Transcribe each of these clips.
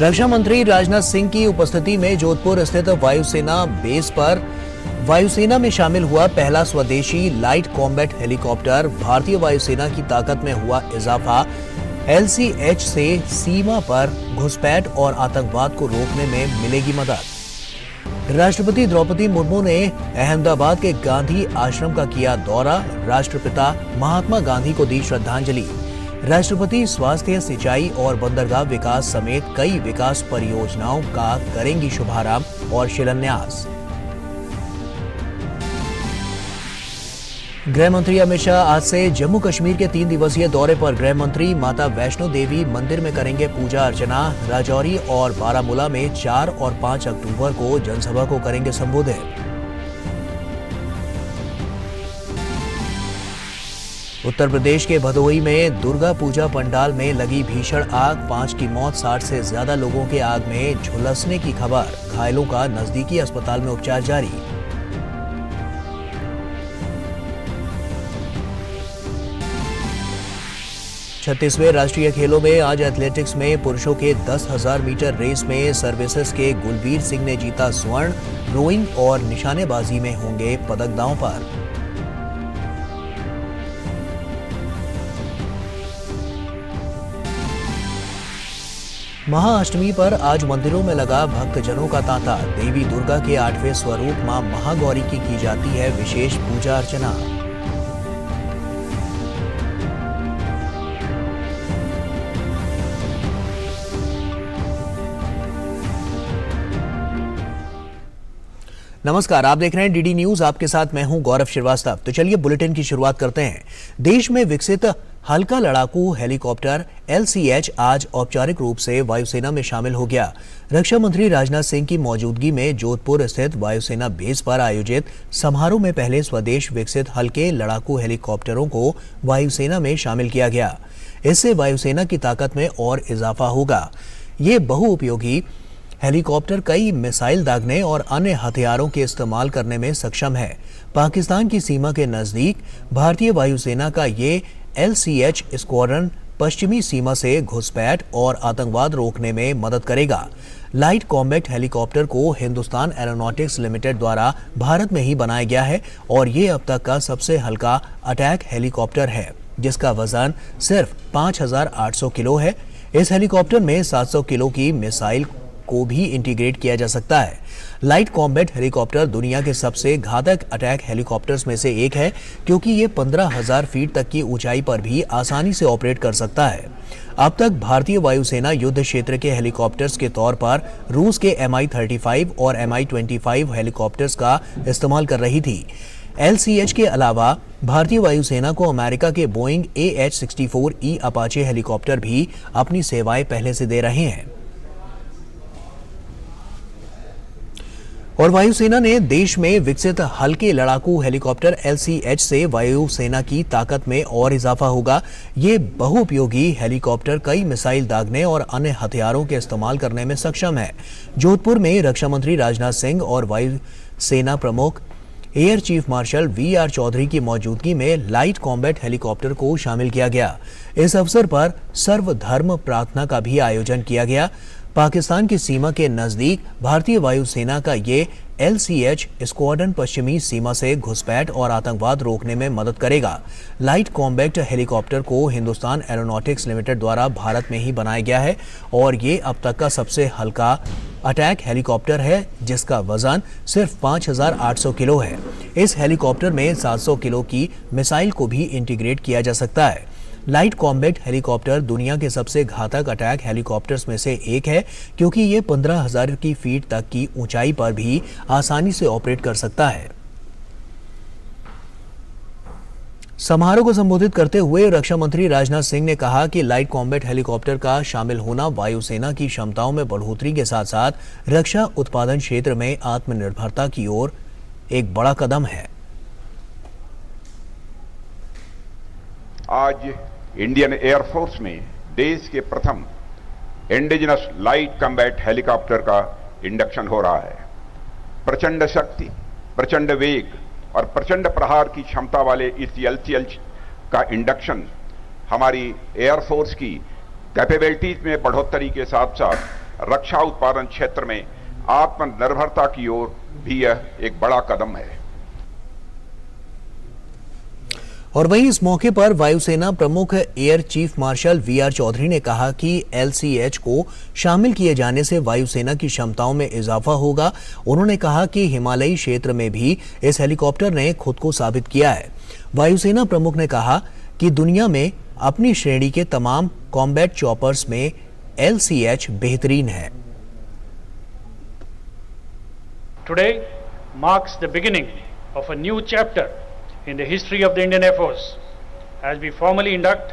रक्षा मंत्री राजनाथ सिंह की उपस्थिति में जोधपुर स्थित वायुसेना बेस पर वायुसेना में शामिल हुआ पहला स्वदेशी लाइट कॉम्बैट हेलीकॉप्टर। भारतीय वायुसेना की ताकत में हुआ इजाफा, LCH से सीमा पर घुसपैठ और आतंकवाद को रोकने में मिलेगी मदद। राष्ट्रपति द्रौपदी मुर्मू ने अहमदाबाद के गांधी आश्रम का किया दौरा, राष्ट्रपिता महात्मा गांधी को दी श्रद्धांजलि। राष्ट्रपति स्वास्थ्य, सिंचाई और बंदरगाह विकास समेत कई विकास परियोजनाओं का करेंगी शुभारंभ और शिलान्यास। गृह मंत्री अमित शाह आज से जम्मू कश्मीर के 3 दिवसीय दौरे पर। गृह मंत्री माता वैष्णो देवी मंदिर में करेंगे पूजा अर्चना। राजौरी और बारामूला में 4 और 5 अक्टूबर को जनसभा को करेंगे संबोधित। उत्तर प्रदेश के भदोही में दुर्गा पूजा पंडाल में लगी भीषण आग, 5 की मौत, 60 से ज्यादा लोगों के आग में झुलसने की खबर। घायलों का नजदीकी अस्पताल में उपचार जारी। छत्तीसवें राष्ट्रीय खेलों में आज एथलेटिक्स में पुरुषों के 10,000 मीटर रेस में सर्विसेज के गुलबीर सिंह ने जीता स्वर्ण। रोइंग और निशानेबाजी में होंगे पदक दांव पर। महाअष्टमी पर आज मंदिरों में लगा भक्तजनों का तांता। देवी दुर्गा के 8वें स्वरूप मां महागौरी की जाती है विशेष पूजा अर्चना। नमस्कार, आप देख रहे हैं डीडी न्यूज। आपके साथ मैं हूं गौरव श्रीवास्तव। तो चलिए बुलेटिन की शुरुआत करते हैं। देश में विकसित हल्का लड़ाकू हेलीकॉप्टर LCH आज औपचारिक रूप से वायुसेना में शामिल हो गया। रक्षा मंत्री राजनाथ सिंह की मौजूदगी में जोधपुर स्थित वायुसेना बेस पर आयोजित समारोह में पहले स्वदेश विकसित हल्के लड़ाकू हेलीकॉप्टरों को वायुसेना में शामिल किया गया। इससे वायुसेना की ताकत में और इजाफा होगा। ये बहुउपयोगी हेलीकॉप्टर कई मिसाइल दागने और अन्य हथियारों के इस्तेमाल करने में सक्षम है। पाकिस्तान की सीमा के नजदीक भारतीय वायुसेना का ये LCH स्क्वाड्रन पश्चिमी सीमा से घुसपैठ और आतंकवाद रोकने में मदद करेगा। लाइट कॉम्बैट हेलीकॉप्टर को हिंदुस्तान एरोनॉटिक्स लिमिटेड द्वारा भारत में ही बनाया गया है और ये अब तक का सबसे हल्का अटैक हेलीकॉप्टर है, जिसका वजन सिर्फ 5,800 किलो है। इस हेलीकॉप्टर में 700 किलो की मिसाइल को भी इंटीग्रेट किया जा सकता है। लाइट कॉम्बैट हेलीकॉप्टर दुनिया के सबसे घातक अटैक हेलीकॉप्टर्स में से एक है, क्योंकि ये 15,000 फीट तक की ऊंचाई पर भी आसानी से ऑपरेट कर सकता है। अब तक भारतीय वायुसेना युद्ध क्षेत्र के हेलीकॉप्टर्स के तौर पर रूस के Mi-35 और Mi-25 हेलीकॉप्टर्स का इस्तेमाल कर रही थी। LCH के अलावा भारतीय वायुसेना को अमेरिका के बोइंग AH-64E अपाचे हेलीकॉप्टर भी अपनी सेवाएं पहले से दे रहे हैं। और वायुसेना ने देश में विकसित हल्के लड़ाकू हेलीकॉप्टर LCH से वायुसेना की ताकत में और इजाफा होगा। ये बहुउपयोगी हेलीकॉप्टर कई मिसाइल दागने और अन्य हथियारों के इस्तेमाल करने में सक्षम है। जोधपुर में रक्षा मंत्री राजनाथ सिंह और वायुसेना प्रमुख air chief marshal VR Chaudhary की मौजूदगी में लाइट कॉम्बैट हेलीकॉप्टर को शामिल किया गया। इस अवसर पर सर्वधर्म प्रार्थना का भी आयोजन किया गया। पाकिस्तान की सीमा के नजदीक भारतीय वायुसेना का ये LCH स्क्वाड्रन पश्चिमी सीमा से घुसपैठ और आतंकवाद रोकने में मदद करेगा। लाइट कॉम्बैट हेलीकॉप्टर को हिंदुस्तान एरोनॉटिक्स लिमिटेड द्वारा भारत में ही बनाया गया है और ये अब तक का सबसे हल्का अटैक हेलीकॉप्टर है, जिसका वजन सिर्फ 5,800 किलो है। इस हेलीकॉप्टर में 700 किलो की मिसाइल को भी इंटीग्रेट किया जा सकता है। लाइट कॉम्बैट हेलीकॉप्टर दुनिया के सबसे घातक अटैक हेलीकॉप्टर्स में से एक है, क्योंकि ये 15,000 की फीट तक की ऊंचाई पर भी आसानी से ऑपरेट कर सकता है। समारोह को संबोधित करते हुए रक्षा मंत्री राजनाथ सिंह ने कहा कि लाइट कॉम्बैट हेलीकॉप्टर का शामिल होना वायुसेना की क्षमताओं में बढ़ोतरी के साथ साथ रक्षा उत्पादन क्षेत्र में आत्मनिर्भरता की ओर एक बड़ा कदम है। आज इंडियन एयरफोर्स में देश के प्रथम इंडिजिनस लाइट कॉम्बैट हेलीकॉप्टर का इंडक्शन हो रहा है। प्रचंड शक्ति, प्रचंड वेग और प्रचंड प्रहार की क्षमता वाले इस LCH का इंडक्शन हमारी एयरफोर्स की कैपेबिलिटीज में बढ़ोतरी के साथ साथ रक्षा उत्पादन क्षेत्र में आत्मनिर्भरता की ओर भी यह एक बड़ा कदम है। और वहीं इस मौके पर वायुसेना प्रमुख air chief marshal VR Chaudhary ने कहा कि एलसीएच को शामिल किए जाने से वायुसेना की क्षमताओं में इजाफा होगा। उन्होंने कहा कि हिमालयी क्षेत्र में भी इस हेलीकॉप्टर ने खुद को साबित किया है। वायुसेना प्रमुख ने कहा कि दुनिया में अपनी श्रेणी के तमाम कॉम्बैट चॉपर्स में एलसीएच बेहतरीन है। Today marks the beginning of a new chapter in the history of the Indian Air Force as we formally induct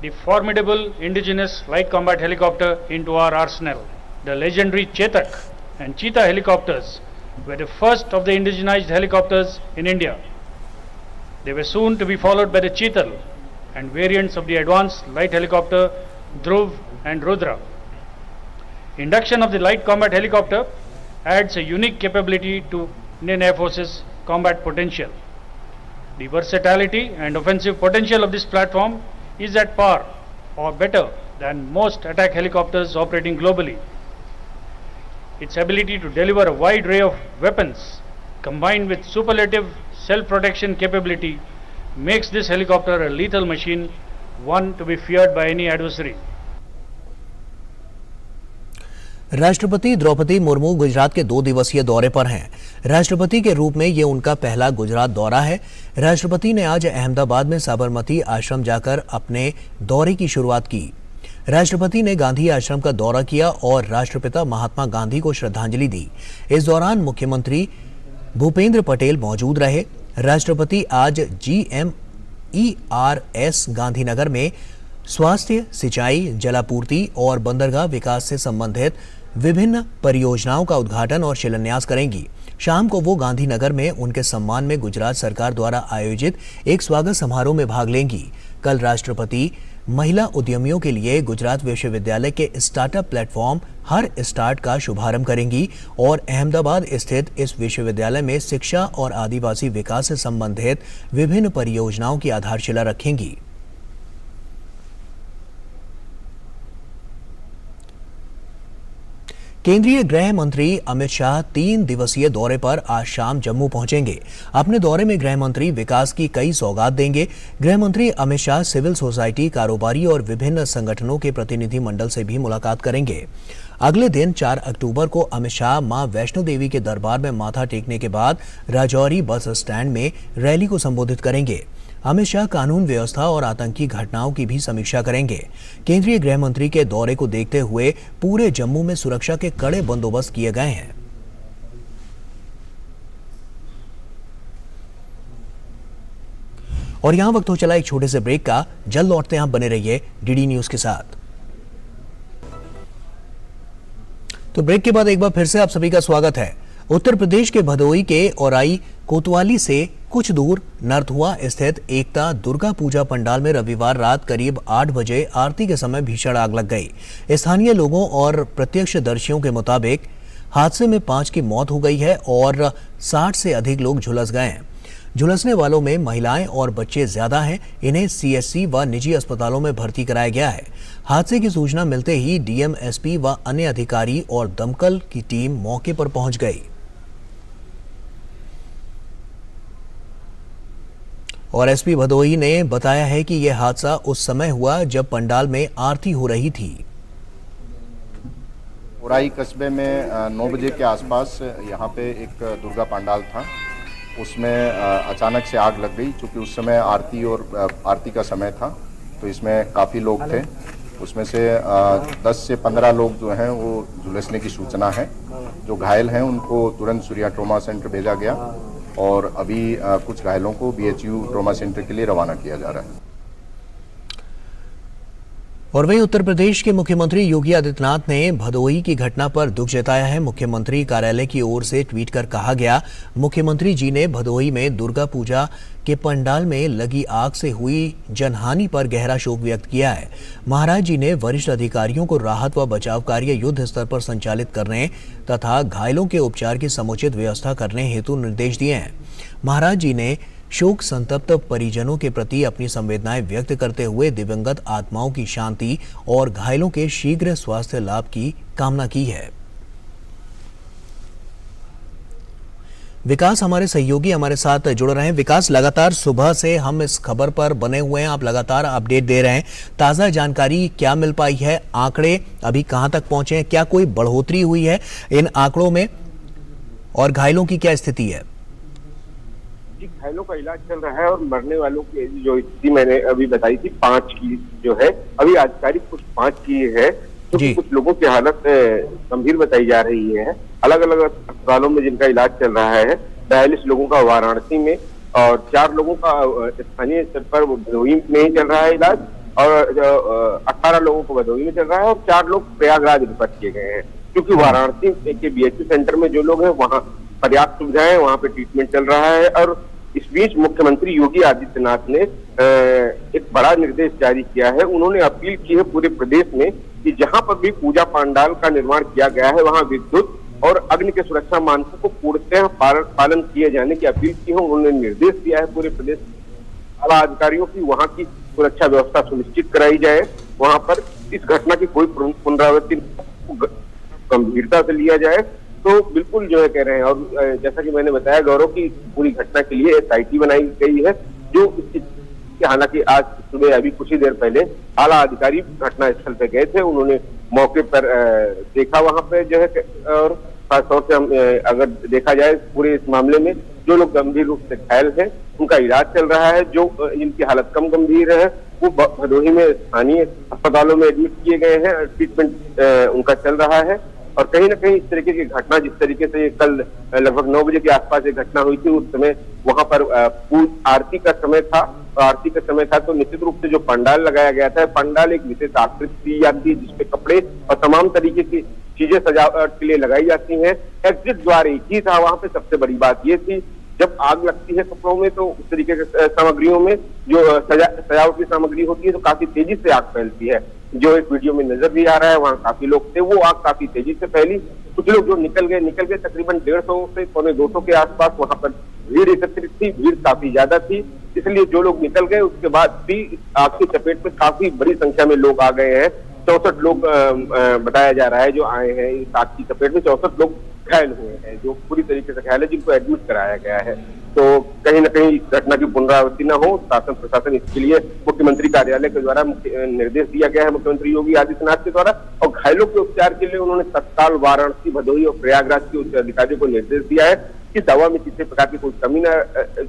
the formidable indigenous light combat helicopter into our arsenal. The legendary Chetak and Cheetah helicopters were the first of the indigenized helicopters in India. They were soon to be followed by the Cheetal and variants of the advanced light helicopter Dhruv and Rudra. Induction of the light combat helicopter adds a unique capability to Indian Air Force's combat potential. The versatility and offensive potential of this platform is at par or better than most attack helicopters operating globally. Its ability to deliver a wide array of weapons combined with superlative self-protection capability makes this helicopter a lethal machine, one to be feared by any adversary. राष्ट्रपति द्रौपदी मुर्मू गुजरात के 2 दिवसीय दौरे पर हैं। राष्ट्रपति के रूप में ये उनका पहला गुजरात दौरा है। राष्ट्रपति ने आज अहमदाबाद में साबरमती आश्रम जाकर अपने दौरे की शुरुआत की। राष्ट्रपति ने गांधी आश्रम का दौरा किया और राष्ट्रपिता महात्मा गांधी को श्रद्धांजलि दी। इस दौरान मुख्यमंत्री भूपेंद्र पटेल मौजूद रहे। राष्ट्रपति आज GMERS गांधीनगर में स्वास्थ्य, सिंचाई, जलापूर्ति और बंदरगाह विकास से संबंधित विभिन्न परियोजनाओं का उद्घाटन और शिलान्यास करेंगी। शाम को वो गांधीनगर में उनके सम्मान में गुजरात सरकार द्वारा आयोजित एक स्वागत समारोह में भाग लेंगी। कल राष्ट्रपति महिला उद्यमियों के लिए गुजरात विश्वविद्यालय के स्टार्टअप प्लेटफॉर्म हर स्टार्ट का शुभारंभ करेंगी और अहमदाबाद स्थित इस विश्वविद्यालय में शिक्षा और आदिवासी विकास से संबंधित विभिन्न परियोजनाओं की आधारशिला रखेंगी। केंद्रीय गृह मंत्री अमित शाह 3 दिवसीय दौरे पर आज शाम जम्मू पहुंचेंगे। अपने दौरे में गृह मंत्री विकास की कई सौगात देंगे। गृह मंत्री अमित शाह सिविल सोसाइटी, कारोबारी और विभिन्न संगठनों के प्रतिनिधि मंडल से भी मुलाकात करेंगे। अगले दिन 4 अक्टूबर को अमित शाह मां वैष्णो देवी के दरबार में माथा टेकने के बाद राजौरी बस स्टैंड में रैली को संबोधित करेंगे। अमित शाह कानून व्यवस्था और आतंकी घटनाओं की भी समीक्षा करेंगे। केंद्रीय गृह मंत्री के दौरे को देखते हुए पूरे जम्मू में सुरक्षा के कड़े बंदोबस्त किए गए हैं। और यहां वक्त हो चला एक छोटे से ब्रेक का। जल्द लौटते हैं, आप बने रहिए डीडी न्यूज के साथ। तो ब्रेक के बाद एक बार फिर से आप सभी का स्वागत है। उत्तर प्रदेश के भदोही के औराई कोतवाली से कुछ दूर नरथुआ स्थित एकता दुर्गा पूजा पंडाल में रविवार रात करीब 8 बजे आरती के समय भीषण आग लग गई। स्थानीय लोगों और प्रत्यक्षदर्शियों के मुताबिक हादसे में 5 की मौत हो गई है और 60 से अधिक लोग झुलस गए हैं। झुलसने वालों में महिलाएं और बच्चे ज्यादा हैं। इन्हें सीएचसी व निजी अस्पतालों में भर्ती कराया गया है। हादसे की सूचना मिलते ही डीएम, एसपी व अन्य अधिकारी और दमकल की टीम मौके पर पहुंच गई और एसपी भदोही ने बताया है कि यह हादसा उस समय हुआ जब पंडाल में आरती हो रही थी। औराई कस्बे में 9 बजे के आसपास यहाँ पे एक दुर्गा पंडाल था, उसमें अचानक से आग लग गई। क्योंकि उस समय आरती का समय था, तो इसमें काफ़ी लोग थे। उसमें से 10 से 15 लोग जो हैं वो झुलसने की सूचना है। जो घायल हैं उनको तुरंत सूर्या ट्रॉमा सेंटर भेजा गया और अभी कुछ घायलों को बीएचयू ट्रॉमा सेंटर के लिए रवाना किया जा रहा है। और वहीं उत्तर प्रदेश के मुख्यमंत्री योगी आदित्यनाथ ने भदोही की घटना पर दुख जताया है। मुख्यमंत्री कार्यालय की ओर से ट्वीट कर कहा गया, मुख्यमंत्री जी ने भदोही में दुर्गा पूजा के पंडाल में लगी आग से हुई जनहानि पर गहरा शोक व्यक्त किया है। महाराज जी ने वरिष्ठ अधिकारियों को राहत व बचाव कार्य युद्ध स्तर पर संचालित करने तथा घायलों के उपचार की समुचित व्यवस्था करने हेतु निर्देश दिए हैं। महाराज जी ने शोक संतप्त परिजनों के प्रति अपनी संवेदनाएं व्यक्त करते हुए दिवंगत आत्माओं की शांति और घायलों के शीघ्र स्वास्थ्य लाभ की कामना की है। विकास हमारे सहयोगी हमारे साथ जुड़ रहे हैं। विकास, लगातार सुबह से हम इस खबर पर बने हुए हैं, आप लगातार अपडेट दे रहे हैं। ताज़ा जानकारी क्या मिल पाई है? आंकड़े अभी कहां तक पहुंचे हैं? क्या कोई बढ़ोतरी हुई है इन आंकड़ों में और घायलों की क्या स्थिति है? जी, घायलों का इलाज चल रहा है और मरने वालों की जो स्थिति मैंने अभी बताई थी 5 की जो है, अभी आधिकारिक कुछ 5 की है, क्योंकि कुछ लोगों की हालत गंभीर बताई जा रही है। अलग अलग अस्पतालों में जिनका इलाज चल रहा है। 42 लोगों का वाराणसी में और 4 लोगों का स्थानीय स्तर पर भदोही में ही चल रहा है इलाज, और 18 लोगों को भदोही में चल रहा है और 4 लोग प्रयागराज रेफर किए गए हैं, क्योंकि वाराणसी के बीएचयू सेंटर में जो लोग हैं वहाँ पर्याप्त सुविधाएं, वहाँ पे ट्रीटमेंट चल रहा है। और इस बीच मुख्यमंत्री योगी आदित्यनाथ ने एक बड़ा निर्देश जारी किया है। उन्होंने अपील की है पूरे प्रदेश में कि जहां पर भी पूजा पंडाल का निर्माण किया गया है वहां विद्युत और अग्नि के सुरक्षा मानकों को पूर्णतः पालन किए जाने की अपील की है। उन्होंने निर्देश दिया है पूरे प्रदेश आला अधिकारियों की वहां की सुरक्षा व्यवस्था सुनिश्चित कराई जाए, वहां पर इस घटना की कोई पुनरावृत्ति गंभीरता से लिया जाए। तो बिल्कुल जो है कह रहे हैं, और जैसा कि मैंने बताया गौरव की पूरी घटना के लिए SIT बनाई गई है, जो हालांकि आज सुबह अभी कुछ ही देर पहले आला अधिकारी घटना स्थल पे गए थे। उन्होंने मौके पर देखा वहां पे जो है, और खासतौर से हम अगर देखा जाए पूरे इस मामले में जो लोग गंभीर रूप से घायल हैं उनका इलाज चल रहा है। जो जिनकी हालत कम गंभीर है वो भदोही में स्थानीय अस्पतालों में एडमिट किए गए हैं, ट्रीटमेंट उनका चल रहा है। और कहीं ना कहीं इस तरीके की घटना, जिस तरीके से कल लगभग 9 बजे के आसपास एक घटना हुई थी, उस समय वहां पर आरती का समय था, आरती का समय था तो निश्चित रूप से जो पंडाल लगाया गया था, पंडाल एक विशेष आकृति दी जाती है जिसपे कपड़े और तमाम तरीके की चीजें सजावट के लिए लगाई जाती हैं। एग्जिट द्वार एक ही था वहां पे। सबसे बड़ी बात ये थी, जब आग लगती है कपड़ों में तो उस तरीके के सामग्रियों में जो सजावट की सामग्री होती है तो काफी तेजी से आग फैलती है। जो एक वीडियो में नजर भी आ रहा है, वहाँ काफी लोग थे, वो आग काफी तेजी से फैली। कुछ लोग जो निकल गए तकरीबन 150 से 250 के आसपास वहां पर भीड़ एकत्रित थी, भीड़ काफी ज्यादा थी, इसलिए जो लोग निकल गए उसके बाद भी आग की चपेट में काफी बड़ी संख्या में लोग आ गए हैं। 64 लोग बताया जा रहा है जो आए हैं इस आग की चपेट में। 64 लोग घायल हुए हैं, जो पूरी तरीके से घायल है, जिनको एडमिट कराया गया है। तो कहीं ना कहीं इस घटना की पुनरावृत्ति न हो, शासन प्रशासन इसके लिए मुख्यमंत्री कार्यालय के द्वारा निर्देश दिया गया है, मुख्यमंत्री योगी आदित्यनाथ के द्वारा। और घायलों के उपचार के लिए उन्होंने तत्काल वाराणसी, भदोही और प्रयागराज के उच्च अधिकारियों को निर्देश दिया है कि दवा में किसी प्रकार की कोई कमी न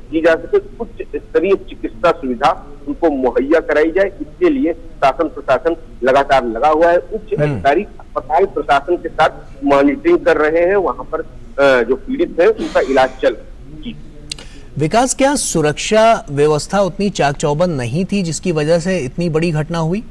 की जा सके, उच्च स्तरीय चिकित्सा सुविधा उनको मुहैया कराई जाए। इसके लिए शासन प्रशासन लगातार लगा हुआ है। उच्च अधिकारी अस्पताल प्रशासन के साथ मॉनिटरिंग कर रहे हैं, वहां पर जो पीड़ित है उनका इलाज चल रहा है। विकास, क्या सुरक्षा व्यवस्था उतनी चाक चौबंद नहीं थी जिसकी वजह से इतनी बड़ी घटना हुई?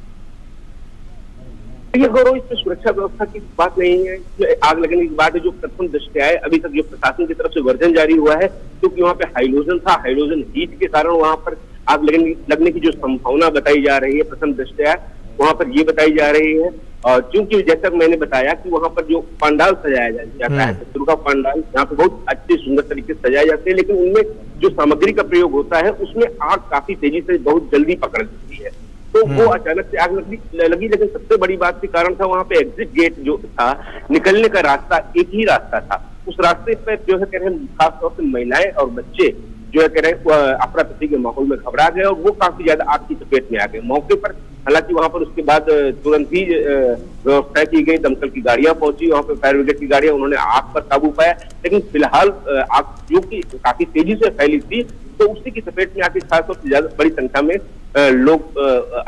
ये गौरव, इसमें सुरक्षा व्यवस्था की बात नहीं है, आग लगने की बात है। जो प्रथम दृष्टया है, अभी तक जो प्रशासन की तरफ से वर्जन जारी हुआ है, क्योंकि वहाँ पे हाइलोजन था, हाइलोजन हीट के कारण वहां पर आग लगने की जो संभावना बताई जा रही है प्रथम दृष्टया वहां पर ये बताई जा रही है। और क्योंकि जैसा मैंने बताया कि वहां पर जो पंडाल सजाया जाता है, दुर्गा पंडाल, यहाँ पे बहुत अच्छे सुंदर तरीके से सजाए जाते हैं, लेकिन उनमें जो सामग्री का प्रयोग होता है उसमें आग काफी तेजी से बहुत जल्दी पकड़ लेती है। तो वो अचानक से आग लगी। लेकिन सबसे बड़ी बात के कारण था वहां पे एग्जिट गेट जो था, निकलने का रास्ता एक ही रास्ता था। उस रास्ते पर जो है कह रहे हैं खासतौर से महिलाएं और बच्चे जो है कह रहे हैं अफरा तफरी के माहौल में घबरा गए और वो काफी ज्यादा आग की चपेट में आ गए। मौके पर हालांकि वहां पर उसके बाद तुरंत ही व्यवस्था की गई, दमकल की गाड़ियां पहुंची, वहां पर फायर ब्रिगेड की गाड़ियां, उन्होंने आग पर काबू पाया। लेकिन फिलहाल आग जो कि काफी तेजी से फैली थी तो उसी की चपेट में आके खासतौर से ज्यादा बड़ी संख्या में लोग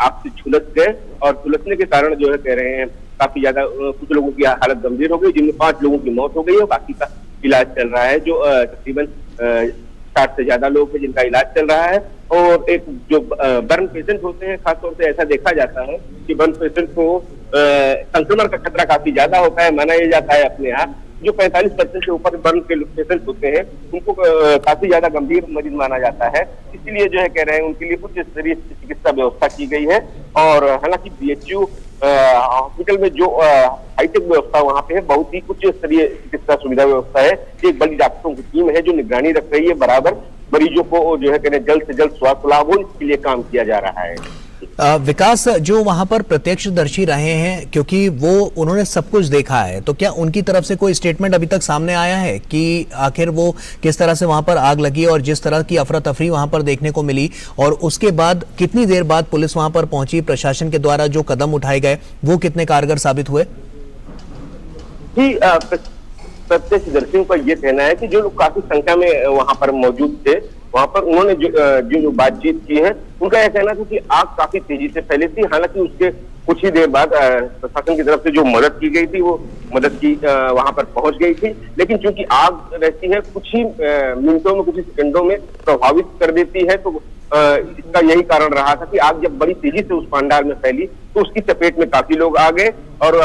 आग से झुलस गए और झुलसने के कारण जो है कह रहे हैं काफी ज्यादा कुछ लोगों की हालत गंभीर हो गई, जिनमें 5 लोगों की मौत हो गई और बाकी का इलाज चल रहा है। जो तकरीबन 60 से ज्यादा लोग हैं जिनका इलाज चल रहा है। और एक जो बर्न पेशेंट होते हैं, खासतौर से ऐसा देखा जाता है कि बर्न पेशेंट को संक्रमण का खतरा काफी ज्यादा होता है, माना यह जाता है अपने यहाँ। जो 45% से ऊपर बर्न के पेशेंट होते हैं उनको काफी ज्यादा गंभीर मरीज माना जाता है, इसलिए जो है कह रहे हैं उनके लिए उच्च स्तरीय चिकित्सा व्यवस्था की गई है। और हालांकि BHU हॉस्पिटल में जो हाईटेक व्यवस्था वहाँ पे है, बहुत ही उच्च स्तरीय चिकित्सा सुविधा व्यवस्था है। एक बड़ी डॉक्टरों की टीम है जो निगरानी रख रही है बराबर। मरीजों को जो है कहने जल्द से जल्द स्वास्थ्य लाभ हो, इसके लिए काम किया जा रहा है। विकास, जो वहां पर प्रत्यक्षदर्शी रहे हैं, क्योंकि वो उन्होंने सब कुछ देखा है, तो क्या उनकी तरफ से कोई स्टेटमेंट अभी तक सामने आया है कि आखिर वो किस तरह से वहां पर आग लगी और जिस तरह की अफरा तफरी वहां पर देखने को मिली, और उसके बाद कितनी देर बाद पुलिस वहां पर पहुंची, प्रशासन के द्वारा जो कदम उठाए गए वो कितने कारगर साबित हुए? प्रत्यक्षदर्शियों का ये कहना है कि जो लोग काफी संख्या में वहां पर मौजूद थे, वहां पर उन्होंने जो बातचीत की है, उनका यह कहना था कि आग काफी तेजी से फैली थी। हालांकि उसके कुछ ही देर बाद प्रशासन की तरफ से जो मदद की गई थी, वो मदद की वहां पर पहुंच गई थी। लेकिन चूंकि आग रहती है कुछ ही मिनटों में, कुछ ही सेकंडों में प्रभावित कर देती है, तो इसका यही कारण रहा था कि आग जब बड़ी तेजी से उस पंडाल में फैली तो उसकी चपेट में काफी लोग आ गए। और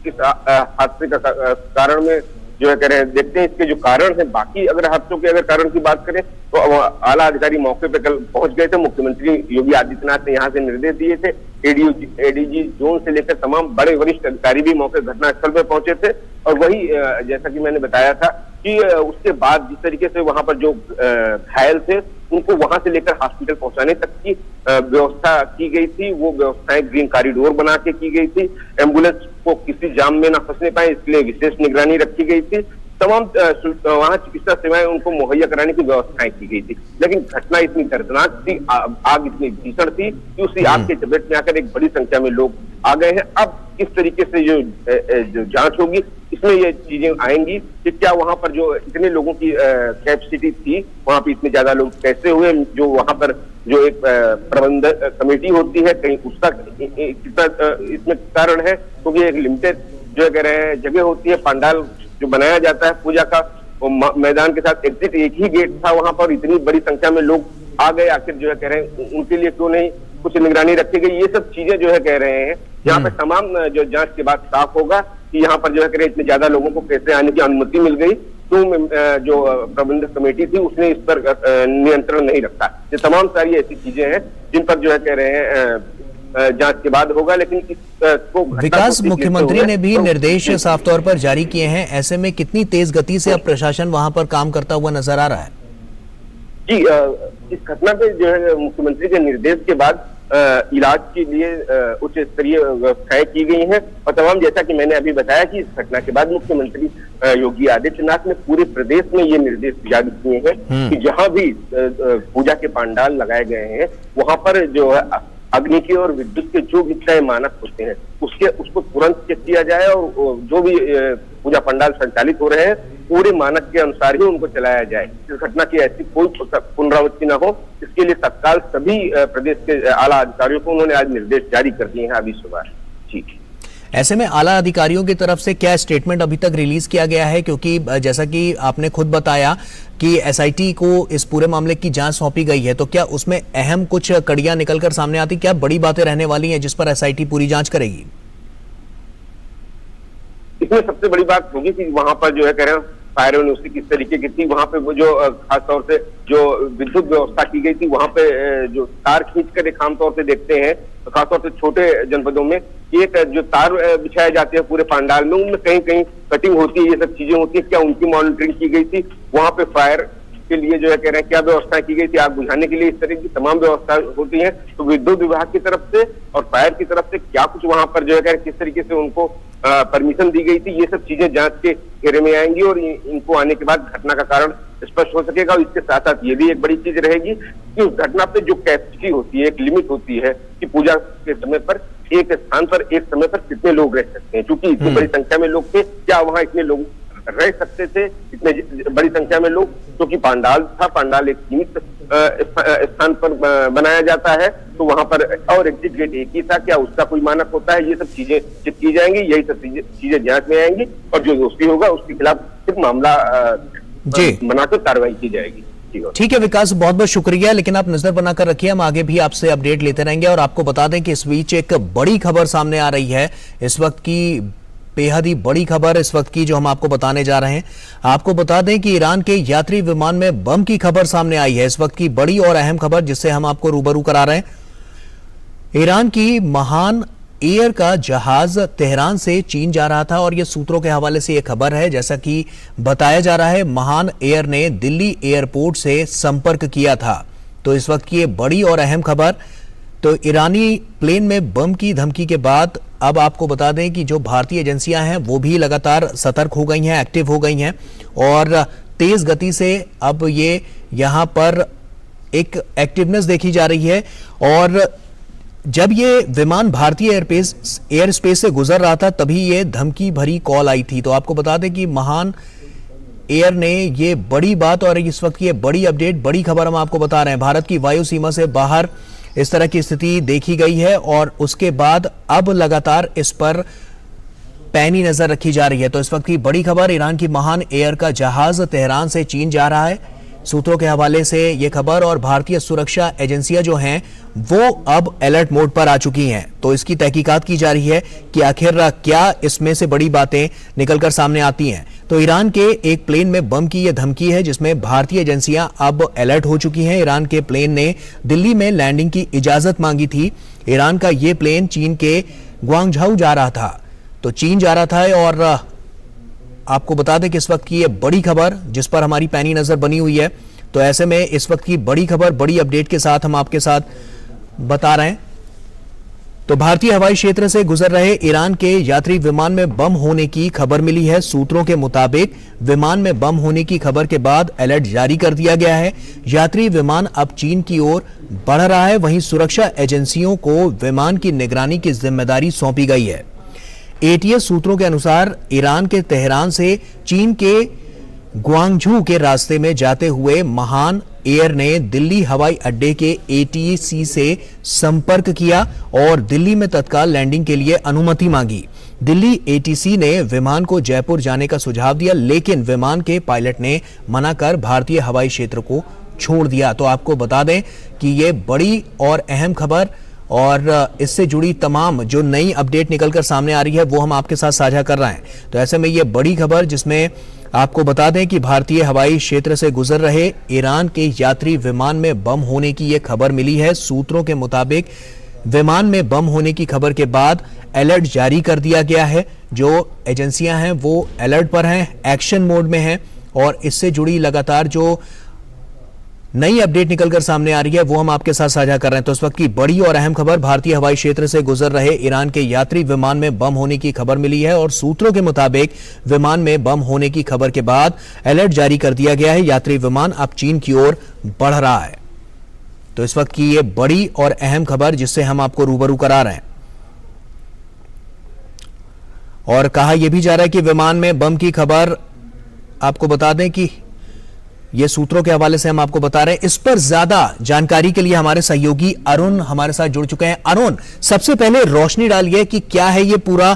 इस हादसे का कारण में जो है कह रहे हैं, देखते हैं इसके जो कारण है। बाकी अगर हादसों के कारण की बात करें तो आला अधिकारी मौके पे कल पहुंच गए थे। मुख्यमंत्री योगी आदित्यनाथ ने यहाँ से निर्देश दिए थे। एडीजी जोन से लेकर तमाम बड़े वरिष्ठ अधिकारी भी मौके घटनास्थल पे पहुंचे थे। और वही जैसा कि मैंने बताया था कि उसके बाद जिस तरीके से वहां पर जो घायल थे उनको वहां से लेकर हॉस्पिटल पहुंचाने तक की व्यवस्था की गई थी, वो व्यवस्थाएं ग्रीन कॉरिडोर बना के की गई थी। एम्बुलेंस को किसी जाम में न फंसने पाए, इसके लिए विशेष निगरानी रखी गई थी। तमाम वहां चिकित्सा सेवाएं उनको मुहैया कराने की व्यवस्थाएं की गई थी। लेकिन घटना इतनी दर्दनाक थी, आग इतनी भीषण थी कि उसी आग के चपेट में आकर एक बड़ी संख्या में लोग आ गए हैं। अब किस तरीके से जो जांच होगी, इसमें ये चीजें आएंगी कि क्या वहां पर जो इतने लोगों की कैपेसिटी थी, वहां पे इतने ज्यादा लोग कैसे हुए, जो वहां पर जो एक प्रबंधक कमेटी होती है, कहीं उसका कितना इसमें कारण है, क्योंकि एक लिमिटेड जो कह रहे हैं जगह होती है, पंडाल जो बनाया जाता है पूजा का, वो मैदान के साथ एग्जिट एक ही गेट था, वहां पर इतनी बड़ी संख्या में लोग आ गए। आखिर जो है कह रहे हैं उनके लिए क्यों नहीं कुछ निगरानी रखी गई, ये सब चीजें जो है कह रहे हैं। यहाँ पे तमाम जो जांच के बाद साफ होगा कि यहाँ पर जो है कह रहे इतने ज्यादा लोगों को कैसे आने की अनुमति मिल गई। तो जो प्रबंधक कमेटी थी उसने इस पर नियंत्रण नहीं रखा। ये तमाम सारी ऐसी चीजें हैं जिन पर जो है कह रहे हैं जांच के बाद होगा। लेकिन इसको विकास, मुख्यमंत्री ने भी निर्देश साफ तौर पर जारी किए हैं। ऐसे में कितनी तेज गति से अब प्रशासन वहां पर काम करता हुआ नजर आ रहा है? जी, इस घटना पे जो है मुख्यमंत्री के निर्देश के बाद इलाज के लिए उच्च स्तरीय व्यवस्थाएं की गई हैं। और तमाम, जैसा कि मैंने अभी बताया कि इस घटना के बाद मुख्यमंत्री योगी आदित्यनाथ ने पूरे प्रदेश में ये निर्देश जारी किए हैं कि जहां भी पूजा के पंडाल लगाए गए हैं वहां पर जो है अग्नि के और विद्युत के जो भी तय मानक होते हैं उसको तुरंत चेक किया जाए, और जो भी पूजा पंडाल संचालित हो रहे हैं पूरे मानक के अनुसार ही उनको चलाया जाए। इस घटना की ऐसी कोई पुनरावृत्ति न हो, इसके लिए तत्काल सभी प्रदेश के आला अधिकारियों को उन्होंने आज निर्देश जारी कर दिए हैं अभी सुबह। जी, ऐसे में आला अधिकारियों की तरफ से क्या स्टेटमेंट अभी तक रिलीज किया गया है? क्योंकि जैसा कि आपने खुद बताया कि एसआईटी को इस पूरे मामले की जांच सौंपी गई है, तो क्या उसमें अहम कुछ कड़ियां निकलकर सामने आती, क्या बड़ी बातें रहने वाली हैं जिस पर एसआईटी पूरी जांच करेगी? इसमें सबसे बड़ी बात होगी कि वहां पर जो है कह रहे हैं फायर यूनिवर्सिटी किस तरीके की थी, वहां पे वो जो खासतौर से जो विद्युत व्यवस्था की गई थी, वहां पे जो तार खींचकर एक आमतौर से देखते हैं खासतौर से छोटे जनपदों में, एक जो तार बिछाए जाते हैं पूरे पंडाल में, उनमें कहीं कहीं कटिंग होती है, ये सब चीजें होती है, क्या उनकी मॉनिटरिंग की गई थी? वहां पे फायर के लिए जो है कह रहे हैं क्या व्यवस्था की गई थी आग बुझाने के लिए? इस तरह की तमाम व्यवस्था होती है। तो विद्युत विभाग की तरफ से और फायर की तरफ से क्या कुछ वहां पर जो है किस तरीके से उनको परमिशन दी गई थी, ये सब चीजें जांच के घेरे में आएंगी और इनको आने के बाद घटना का कारण स्पष्ट हो सकेगा। और इसके साथ साथ ये भी एक बड़ी चीज रहेगी कि उस घटना पे जो कैपेसिटी होती है, एक लिमिट होती है कि पूजा के समय पर एक स्थान पर एक समय पर कितने लोग रह सकते हैं। क्योंकि इतनी बड़ी संख्या में लोग थे, क्या वहां इतने लोग रह सकते थे, इतने बड़ी संख्या में लोग? क्योंकि पंडाल था, पंडाल एक सीमित स्थान पर बनाया जाता है, तो वहां पर और एग्जिट गेट एक ही था, क्या उसका कोई मानक होता है? ये सब चीजें चेक की जाएंगी, यही सब चीजें जांच में आएंगी और जो दोषी होगा उसके खिलाफ सिर्फ मामला बनाकर कार्रवाई की जाएगी। ठीक है विकास, बहुत बहुत शुक्रिया। लेकिन आप नजर बनाकर रखिए, हम आगे भी आपसे अपडेट लेते रहेंगे। और आपको बता दें कि इस बीच एक बड़ी खबर सामने आ रही है, इस वक्त की बेहद ही बड़ी खबर इस वक्त की जो हम आपको बताने जा रहे हैं। आपको बता दें कि ईरान के यात्री विमान में बम की खबर सामने आई है, इस वक्त की बड़ी और अहम खबर जिससे हम आपको रूबरू करा रहे हैं। ईरान की महान एयर का जहाज तेहरान से चीन जा रहा था और ये सूत्रों के हवाले से ये खबर है, जैसा कि बताया जा रहा है महान एयर ने दिल्ली एयरपोर्ट से संपर्क किया था। तो इस वक्त की ये बड़ी और अहम खबर। तो ईरानी प्लेन में बम की धमकी के बाद अब आपको बता दें कि जो भारतीय एजेंसियां हैं वो भी लगातार सतर्क हो गई हैं, एक्टिव हो गई हैं और तेज गति से अब ये यहां पर एक एक्टिवनेस देखी जा रही है। और जब ये विमान भारतीय एयर स्पेस से गुजर रहा था तभी ये धमकी भरी कॉल आई थी। तो आपको बता दें कि महान एयर ने ये बड़ी बात और इस वक्त की ये बड़ी अपडेट, बड़ी खबर हम आपको बता रहे हैं। भारत की वायु सीमा से बाहर इस तरह की स्थिति देखी गई है और उसके बाद अब लगातार इस पर पैनी नजर रखी जा रही है। तो इस वक्त की बड़ी खबर, ईरान की महान एयर का जहाज तेहरान से चीन जा रहा है, सूत्रों के हवाले से यह खबर। और भारतीय सुरक्षा एजेंसियां जो हैं वो अब अलर्ट मोड पर आ चुकी हैं। तो इसकी तहकीकात की जा रही है कि आखिर क्या इसमें से बड़ी बातें निकलकर सामने आती हैं। तो ईरान के एक प्लेन में बम की यह धमकी है जिसमें भारतीय एजेंसियां अब अलर्ट हो चुकी हैं। ईरान के प्लेन ने दिल्ली में लैंडिंग की इजाजत मांगी थी। ईरान का यह प्लेन चीन के ग्वांगझाऊ जा रहा था, तो चीन जा रहा था। और आपको बता दें कि इस वक्त की ये बड़ी खबर जिस पर हमारी पैनी नजर बनी हुई है। तो ऐसे में इस वक्त की बड़ी खबर, बड़ी अपडेट के साथ हम आपके साथ बता रहे हैं। तो भारतीय हवाई क्षेत्र से गुजर रहे ईरान के यात्री विमान में बम होने की खबर मिली है। सूत्रों के मुताबिक विमान में बम होने की खबर के बाद अलर्ट जारी कर दिया गया है। यात्री विमान अब चीन की ओर बढ़ रहा है। वहीं सुरक्षा एजेंसियों को विमान की निगरानी की जिम्मेदारी सौंपी गई है। एटीएस सूत्रों के अनुसार ईरान के तेहरान से चीन के ग्वांगझू के रास्ते में जाते हुए महान एयर ने दिल्ली हवाई अड्डे के एटीसी से संपर्क किया और दिल्ली में तत्काल लैंडिंग के लिए अनुमति मांगी। दिल्ली एटीसी ने विमान को जयपुर जाने का सुझाव दिया, लेकिन विमान के पायलट ने मना कर भारतीय हवाई क्षेत्र को छोड़ दिया। तो आपको बता दें कि ये बड़ी और अहम खबर और इससे जुड़ी तमाम जो नई अपडेट निकलकर सामने आ रही है वो हम आपके साथ साझा कर रहे हैं। तो ऐसे में ये बड़ी खबर जिसमें आपको बता दें कि भारतीय हवाई क्षेत्र से गुजर रहे ईरान के यात्री विमान में बम होने की ये खबर मिली है। सूत्रों के मुताबिक विमान में बम होने की खबर के बाद अलर्ट जारी कर दिया गया है। जो एजेंसियां हैं वो अलर्ट पर हैं, एक्शन मोड में हैं और इससे जुड़ी लगातार जो नई अपडेट निकलकर सामने आ रही है वो हम आपके साथ साझा कर रहे हैं। तो इस वक्त की बड़ी और अहम खबर, भारतीय हवाई क्षेत्र से गुजर रहे ईरान के यात्री विमान में बम होने की खबर मिली है और सूत्रों के मुताबिक विमान में बम होने की खबर के बाद अलर्ट जारी कर दिया गया है। यात्री विमान अब चीन की ओर बढ़ रहा है। तो इस वक्त की ये बड़ी और अहम खबर जिससे हम आपको रूबरू करा रहे हैं। और कहा यह भी जा रहा है कि विमान में बम की खबर, आपको बता दें कि ये सूत्रों के हवाले से हम आपको बता रहे हैं। इस पर ज्यादा जानकारी के लिए हमारे सहयोगी अरुण हमारे साथ जुड़ चुके हैं। अरुण, सबसे पहले रोशनी डालिए कि क्या है ये पूरा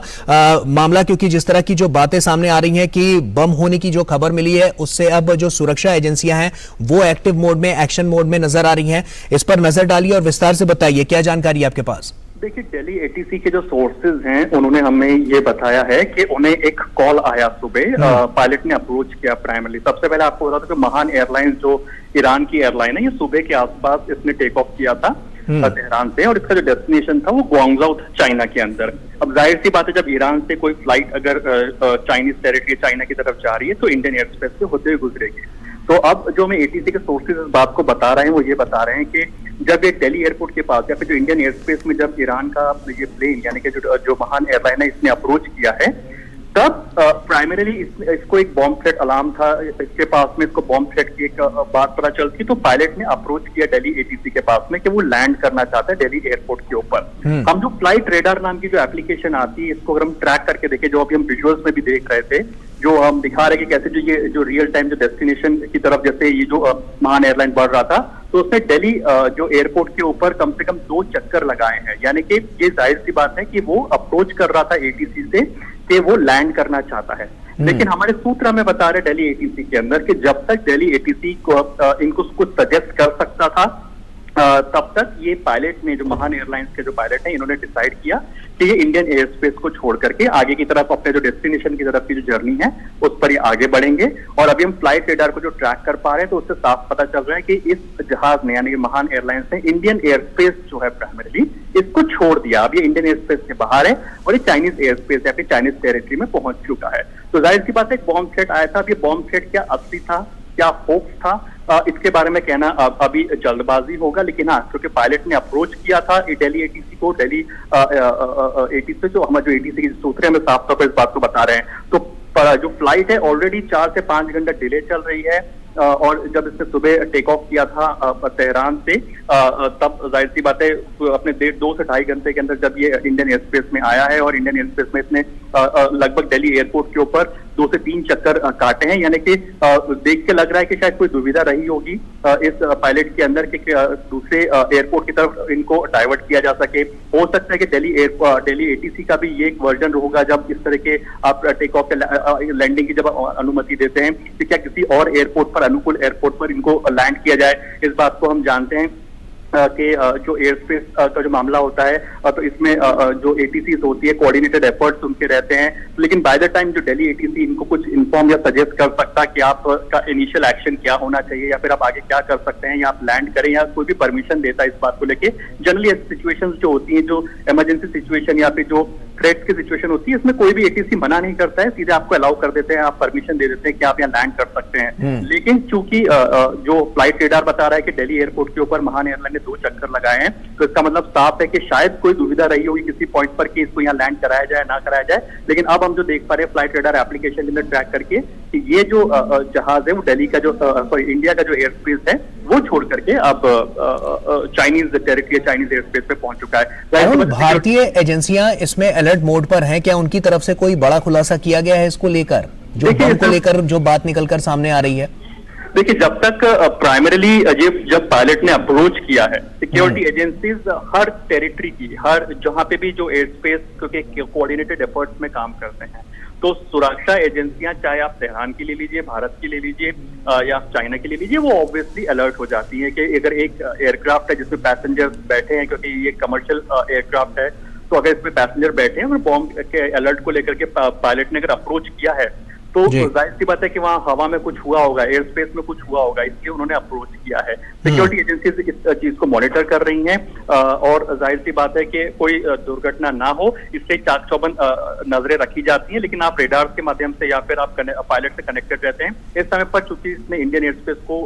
मामला, क्योंकि जिस तरह की जो बातें सामने आ रही हैं कि बम होने की जो खबर मिली है उससे अब जो सुरक्षा एजेंसियां हैं वो एक्टिव मोड में, एक्शन मोड में नजर आ रही हैं। इस पर नजर डालिए और विस्तार से बताइए क्या जानकारी है आपके पास। देखिए, दिल्ली एटीसी के जो सोर्सेज हैं उन्होंने हमें ये बताया है कि उन्हें एक कॉल आया सुबह, पायलट ने अप्रोच किया प्राइमरली। सबसे पहले आपको बता दूं कि महान एयरलाइंस जो ईरान की एयरलाइन है, ये सुबह के आसपास इसने टेक ऑफ किया था तेहरान से और इसका जो डेस्टिनेशन था वो ग्वांगझाऊ था, चाइना के अंदर। अब जाहिर सी बात है जब ईरान से कोई फ्लाइट अगर चाइनीज टेरिटरी चाइना की तरफ जा रही है तो इंडियन एयर स्पेस से होते हुए गुजरेगी। तो अब जो हमें एटीसी के सोर्सेज इस बात को बता रहे हैं वो ये बता रहे हैं कि जब ये दिल्ली एयरपोर्ट के पास या फिर जो इंडियन एयर स्पेस में जब ईरान का ये प्लेन यानी कि जो महान एयरलाइन है इसने अप्रोच किया है, तब प्राइमरीली इसको एक बॉम्ब थ्रेट अलार्म था इसके पास में, इसको बॉम्ब थ्रेट की एक बात पता चलती। तो पायलट ने अप्रोच किया दिल्ली एटीसी के पास में कि वो लैंड करना चाहता है दिल्ली एयरपोर्ट के ऊपर। हम जो फ्लाइट रेडार नाम की जो एप्लीकेशन आती है इसको अगर हम ट्रैक करके देखें, जो अभी हम विजुअल्स में भी देख रहे थे, जो हम दिखा रहे कि कैसे जो ये जो रियल टाइम जो डेस्टिनेशन की तरफ जैसे ये जो महान एयरलाइन बढ़ रहा था तो उसने दिल्ली जो एयरपोर्ट के ऊपर कम से कम 2 चक्कर लगाए हैं। यानी कि ये जाहिर सी बात है कि वो अप्रोच कर रहा था एटीसी से कि वो लैंड करना चाहता है। लेकिन हमारे सूत्र हमें बता रहे दिल्ली एटीसी के अंदर कि जब तक दिल्ली एटीसी को इनको कुछ सजेस्ट कर सकता था तब तक ये पायलट ने, जो महान एयरलाइंस के जो पायलट हैं, इन्होंने डिसाइड किया कि ये इंडियन एयर स्पेस को छोड़ करके आगे की तरफ अपने जो डेस्टिनेशन की तरफ की जो जर्नी है उस पर ये आगे बढ़ेंगे। और अभी हम फ्लाइट रेडार को जो ट्रैक कर पा रहे हैं तो उससे साफ पता चल रहा है कि इस जहाज ने यानी कि महान एयरलाइंस ने इंडियन एयर स्पेस जो है प्राइमरीली इसको छोड़ दिया। अब ये इंडियन एयर स्पेस के बाहर है और ये चाइनीज एयर स्पेस या फिर चाइनीज टेरिटरी में पहुंच चुका है। तो जाहिर सी बात है एक बॉम्ब थ्रेट आया था। अब ये बॉम्ब थ्रेट क्या असली था, क्या होप्स था, इसके बारे में कहना अभी जल्दबाजी होगा। लेकिन हाँ, क्योंकि पायलट ने अप्रोच किया था दिल्ली एटीसी को, दिल्ली एटीसी जो हमारे जो एटीसी के सूत्र हमें साफ तौर पर इस बात को बता रहे हैं। तो जो फ्लाइट है ऑलरेडी 4 से 5 घंटा डिले चल रही है और जब इसने सुबह टेक ऑफ किया था तेहरान से तब जाहिर सी बात है अपने 2 से 2.5 घंटे के अंदर जब ये इंडियन एयर स्पेस में आया है और इंडियन एयर स्पेस में इसने लगभग दिल्ली एयरपोर्ट के ऊपर 2 से 3 चक्कर काटे हैं। यानी कि देख के लग रहा है कि शायद कोई दुविधा रही होगी इस पायलट के अंदर कि दूसरे एयरपोर्ट की तरफ इनको डाइवर्ट किया जा सके। हो सकता है कि दिल्ली एटीसी का भी ये एक वर्जन होगा जब इस तरह के आप टेक ऑफ लैंडिंग की जब अनुमति देते हैं कि क्या किसी और एयरपोर्ट पर, अनुकूल एयरपोर्ट पर इनको लैंड किया जाए। इस बात को हम जानते हैं कि जो एयर स्पेस का जो मामला होता है तो इसमें जो एटीसीज होती है कोऑर्डिनेटेड एफर्ट्स उनके रहते हैं। लेकिन बाय द टाइम जो दिल्ली एटीसी इनको कुछ इन्फॉर्म या सजेस्ट कर सकता कि आपका इनिशियल एक्शन क्या होना चाहिए या फिर आप आगे क्या कर सकते हैं या आप लैंड करें या कोई भी परमिशन देता है इस बात को लेके। जनरली ऐसी सिचुएशंस जो होती हैं, जो इमरजेंसी सिचुएशन या फिर जो थ्रेट्स की सिचुएशन होती है, इसमें कोई भी एटीसी मना नहीं करता है, सीधे आपको अलाउ कर देते हैं, आप परमिशन दे देते हैं कि आप यहाँ लैंड कर सकते हैं। लेकिन चूंकि जो फ्लाइट रेडार बता रहा है कि दिल्ली एयरपोर्ट के ऊपर महान एयरलाइन 2 चक्कर लगाए हैं, तो इसका मतलब साफ है कि शायद कोई दुविधा रही होगी किसी पॉइंट पर कि इसको यहाँ लैंड कराया जाए ना कराया जाए। लेकिन अब हम जो देख पा रहे हैं फ्लाइट रेडार एप्लीकेशन के अंदर ट्रैक करके कि ये जो जहाज है वो दिल्ली का जो इंडिया का जो एयर स्पेस है वो छोड़ करके अब Chinese territory, Chinese air space पे पहुंच चुका है। भारतीय एजेंसियां इसमें अलर्ट मोड पर हैं, क्या उनकी तरफ से कोई बड़ा खुलासा किया गया है इसको लेकर, जो बम को लेकर जो बात निकलकर सामने आ रही है? देखिए, जब तक प्राइमरीली ये जब पायलट ने अप्रोच किया है, सिक्योरिटी एजेंसीज हर टेरिटरी की, हर जहां पे भी जो एयर स्पेस के कोऑर्डिनेटेड एफर्ट्स में काम करते हैं, तो सुरक्षा एजेंसियां चाहे आप तेहरान की ले लीजिए, भारत की ले लीजिए या चाइना की ले लीजिए, वो ऑब्वियसली अलर्ट हो जाती है कि अगर एक एयरक्राफ्ट है जिसमें पैसेंजर बैठे हैं, क्योंकि ये कमर्शियल एयरक्राफ्ट है, तो अगर इसमें पैसेंजर बैठे हैं और बॉम्ब के अलर्ट को लेकर के पायलट ने अगर अप्रोच किया है तो जाहिर सी बात है कि वहां हवा में कुछ हुआ होगा, एयर स्पेस में कुछ हुआ होगा, इसलिए उन्होंने अप्रोच किया है। सिक्योरिटी एजेंसीज इस चीज को मॉनिटर कर रही हैं और जाहिर सी बात है कि कोई दुर्घटना ना हो इसलिए चाक चौबंद नजरें रखी जाती हैं। लेकिन आप रेडार के माध्यम से या फिर आप पायलट से कनेक्टेड रहते हैं। इस समय पर चूंकि इसने इंडियन एयर स्पेस को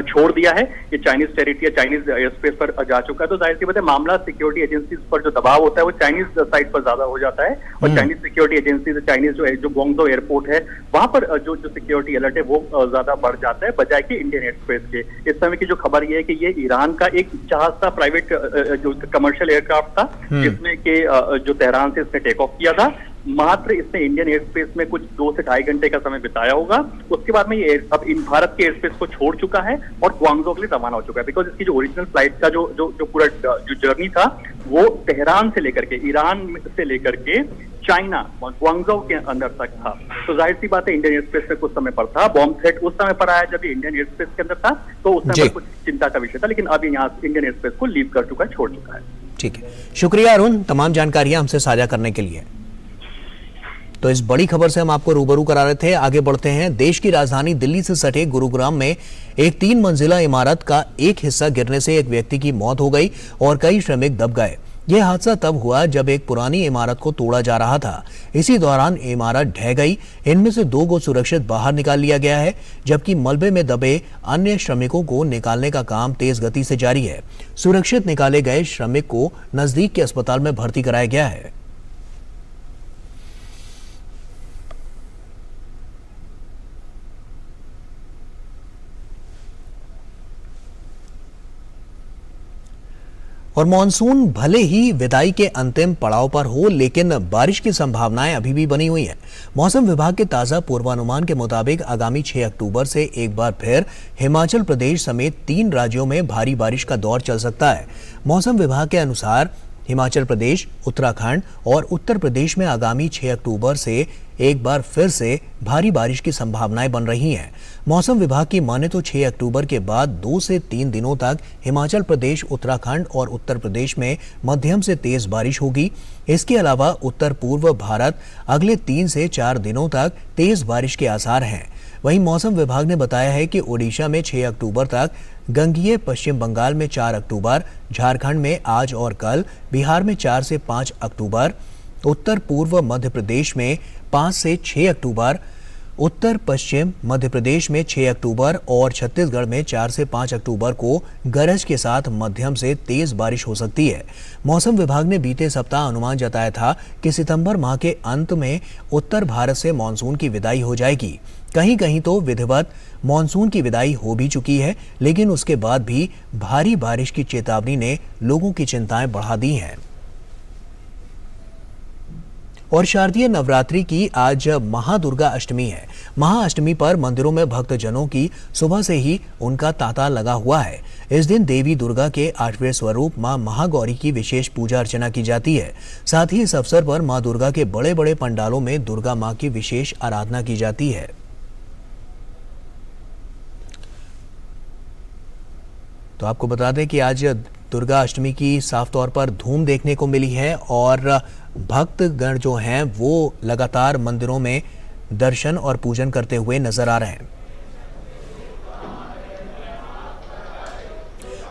छोड़ दिया है, ये Chinese territory, Chinese air space पर जा चुका है, तो जाहिर सी बात है मामला सिक्योरिटी एजेंसीज पर जो दबाव होता है वो चाइनीज साइड पर ज्यादा हो जाता है और चाइनीज सिक्योरिटी एजेंसीज, चाइनीज जो ग्वांगझो एयरपोर्ट है वहां पर जो सिक्योरिटी अलर्ट है वो ज्यादा बढ़ जाता है बजाय कि इंडियन एयर स्पेस के। इस समय की जो खबर ये है कि ये ईरान का एक जहाज था, प्राइवेट जो कमर्शियल एयरक्राफ्ट था, जिसमें के जो तेहरान से इसने टेक ऑफ किया था। मात्र इसने इंडियन एयर स्पेस में कुछ 2 से 2.5 घंटे का समय बिताया होगा। उसके बाद में ये अब इन भारत के एयर स्पेस को छोड़ चुका है और ग्वांगझो के लिए रवाना हो चुका है। बिकॉज इसकी जो ओरिजिनल फ्लाइट का जो पूरा जो जर्नी था वो तेहरान से लेकर के, ईरान से लेकर के चाइना, ग्वांगझो के अंदर तक था। तो जाहिर सी बात है इंडियन एयर स्पेस में कुछ समय पर था। बॉम्ब थ्रेट उस समय पर आया जब इंडियन एयर स्पेस के अंदर था, तो उस समय पर कुछ चिंता का विषय था। लेकिन अब यहाँ इंडियन एयर स्पेस को लीव कर चुका है, छोड़ चुका है। ठीक है, शुक्रिया अरुण तमाम जानकारियां हमसे साझा करने के लिए। तो इस बड़ी खबर से हम आपको रूबरू करा रहे थे। आगे बढ़ते हैं। देश की राजधानी दिल्ली से सटे गुरुग्राम में एक 3 मंजिला इमारत का एक हिस्सा गिरने से एक व्यक्ति की मौत हो गई और कई श्रमिक दब गए। यह हादसा तब हुआ जब एक पुरानी इमारत को तोड़ा जा रहा था। इसी दौरान इमारत ढह गई। इनमें से 2 को सुरक्षित बाहर निकाल लिया गया है, जबकि मलबे में दबे अन्य श्रमिकों को निकालने का काम तेज गति से जारी है। सुरक्षित निकाले गए श्रमिक को नजदीक के अस्पताल में भर्ती कराया गया है। और मॉनसून भले ही विदाई के अंतिम पड़ाव पर हो, लेकिन बारिश की संभावनाएं अभी भी बनी हुई हैं। मौसम विभाग के ताजा पूर्वानुमान के मुताबिक आगामी 6 अक्टूबर से एक बार फिर हिमाचल प्रदेश समेत 3 राज्यों में भारी बारिश का दौर चल सकता है। मौसम विभाग के अनुसार हिमाचल प्रदेश, उत्तराखंड और उत्तर प्रदेश में आगामी 6 अक्टूबर से एक बार फिर से भारी बारिश की संभावनाएं बन रही हैं। मौसम विभाग की माने तो 6 अक्टूबर के बाद 2 से 3 दिनों तक हिमाचल प्रदेश, उत्तराखंड और उत्तर प्रदेश में मध्यम से तेज बारिश होगी। इसके अलावा उत्तर पूर्व भारत अगले 3 से 4 दिनों तक तेज बारिश के आसार हैं। वहीं मौसम विभाग ने बताया है कि ओडिशा में 6 अक्टूबर तक, गंगेय पश्चिम बंगाल में 4 अक्टूबर, झारखंड में आज और कल, बिहार में 4 से 5 अक्टूबर, उत्तर पूर्व मध्य प्रदेश में 5 से 6 अक्टूबर, उत्तर पश्चिम मध्य प्रदेश में 6 अक्टूबर और छत्तीसगढ़ में 4 से 5 अक्टूबर को गरज के साथ मध्यम से तेज बारिश हो सकती है। मौसम विभाग ने बीते सप्ताह अनुमान जताया था कि सितंबर माह के अंत में उत्तर भारत से मानसून की विदाई हो जाएगी। कहीं कहीं तो विधिवत मानसून की विदाई हो भी चुकी है, लेकिन उसके बाद भी भारी बारिश की चेतावनी ने लोगों की चिंताएं बढ़ा दी हैं। और शारदीय नवरात्रि की आज महादुर्गा अष्टमी है। महाअष्टमी पर मंदिरों में भक्तजनों की सुबह से ही उनका तांता लगा हुआ है। इस दिन देवी दुर्गा के 8वें स्वरूप मां महागौरी की विशेष पूजा अर्चना की जाती है। साथ ही इस अवसर पर मां दुर्गा के बड़े बड़े पंडालों में दुर्गा मां की विशेष आराधना की जाती है। तो आपको बता दें कि आज दुर्गा अष्टमी की साफ तौर पर धूम देखने को मिली है और भक्तगण जो हैं वो लगातार मंदिरों में दर्शन और पूजन करते हुए नजर आ रहे हैं।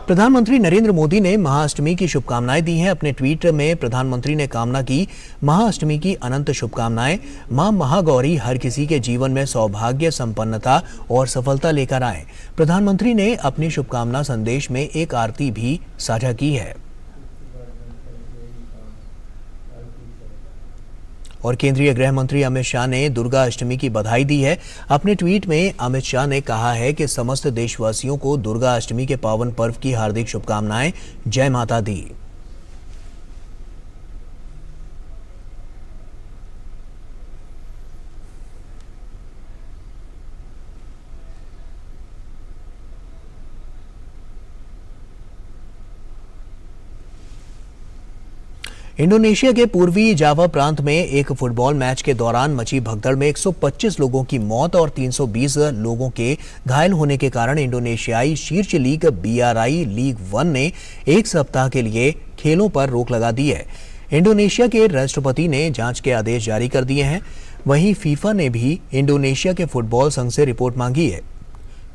प्रधानमंत्री नरेंद्र मोदी ने महाअष्टमी की शुभकामनाएं दी हैं। अपने ट्वीट में प्रधानमंत्री ने कामना की, महाअष्टमी की अनंत शुभकामनाएं। मां महागौरी हर किसी के जीवन में सौभाग्य, संपन्नता और सफलता लेकर आए। प्रधानमंत्री ने अपनी शुभकामना संदेश में एक आरती भी साझा की है। और केंद्रीय गृह मंत्री अमित शाह ने दुर्गा अष्टमी की बधाई दी है। अपने ट्वीट में अमित शाह ने कहा है कि समस्त देशवासियों को दुर्गा अष्टमी के पावन पर्व की हार्दिक शुभकामनाएं। जय माता दी। इंडोनेशिया के पूर्वी जावा प्रांत में एक फुटबॉल मैच के दौरान मची भगदड़ में 125 लोगों की मौत और 320 लोगों के घायल होने के कारण इंडोनेशियाई शीर्ष लीग BRI लीग 1 ने एक सप्ताह के लिए खेलों पर रोक लगा दी है। इंडोनेशिया के राष्ट्रपति ने जांच के आदेश जारी कर दिए हैं। वहीं फीफा ने भी इंडोनेशिया के फुटबॉल संघ से रिपोर्ट मांगी है।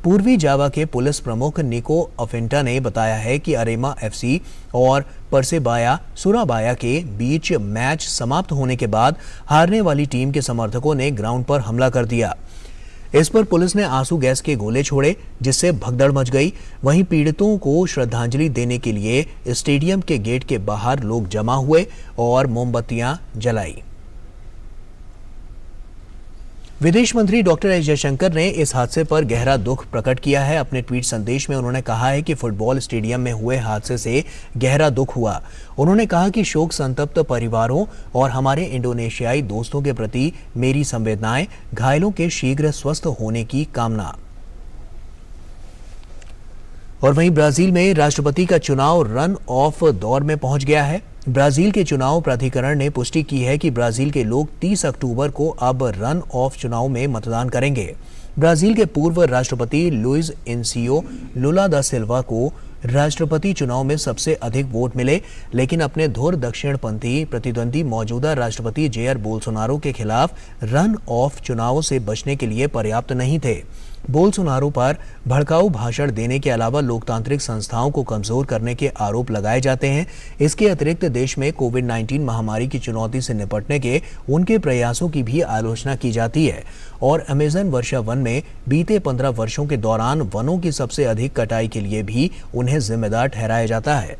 पूर्वी जावा के पुलिस प्रमुख निको अफिंटा ने बताया है कि अरेमा FC और परसेबाया सुराबाया के बीच मैच समाप्त होने के बाद हारने वाली टीम के समर्थकों ने ग्राउंड पर हमला कर दिया। इस पर पुलिस ने आंसू गैस के गोले छोड़े, जिससे भगदड़ मच गई। वहीं पीड़ितों को श्रद्धांजलि देने के लिए स्टेडियम के गेट के बाहर लोग जमा हुए और मोमबत्तियां जलाई। विदेश मंत्री डॉक्टर एस जयशंकर ने इस हादसे पर गहरा दुख प्रकट किया है। अपने ट्वीट संदेश में उन्होंने कहा है कि फुटबॉल स्टेडियम में हुए हादसे से गहरा दुख हुआ। उन्होंने कहा कि शोक संतप्त परिवारों और हमारे इंडोनेशियाई दोस्तों के प्रति मेरी संवेदनाएं। घायलों के शीघ्र स्वस्थ होने की कामना। और वहीं ब्राजील में राष्ट्रपति का चुनाव रन ऑफ दौर में पहुंच गया है। ब्राजील के चुनाव प्राधिकरण ने पुष्टि की है कि ब्राजील के लोग 30 अक्टूबर को अब रन ऑफ चुनाव में मतदान करेंगे। ब्राजील के पूर्व राष्ट्रपति लुइस इनासियो लुला दा सिल्वा को राष्ट्रपति चुनाव में सबसे अधिक वोट मिले, लेकिन अपने धुर दक्षिणपंथी प्रतिद्वंदी मौजूदा राष्ट्रपति जेयर बोल्सोनारो के खिलाफ रन ऑफ चुनाव से बचने के लिए पर्याप्त नहीं थे। बोल्सोनारो पर भड़काऊ भाषण देने के अलावा लोकतांत्रिक संस्थाओं को कमजोर करने के आरोप लगाए जाते हैं। इसके अतिरिक्त देश में कोविड-19 महामारी की चुनौती से निपटने के उनके प्रयासों की भी आलोचना की जाती है। और अमेजन वर्षा वन में बीते 15 वर्षों के दौरान वनों की सबसे अधिक कटाई के लिए भी उन्हें जिम्मेदार ठहराया जाता है।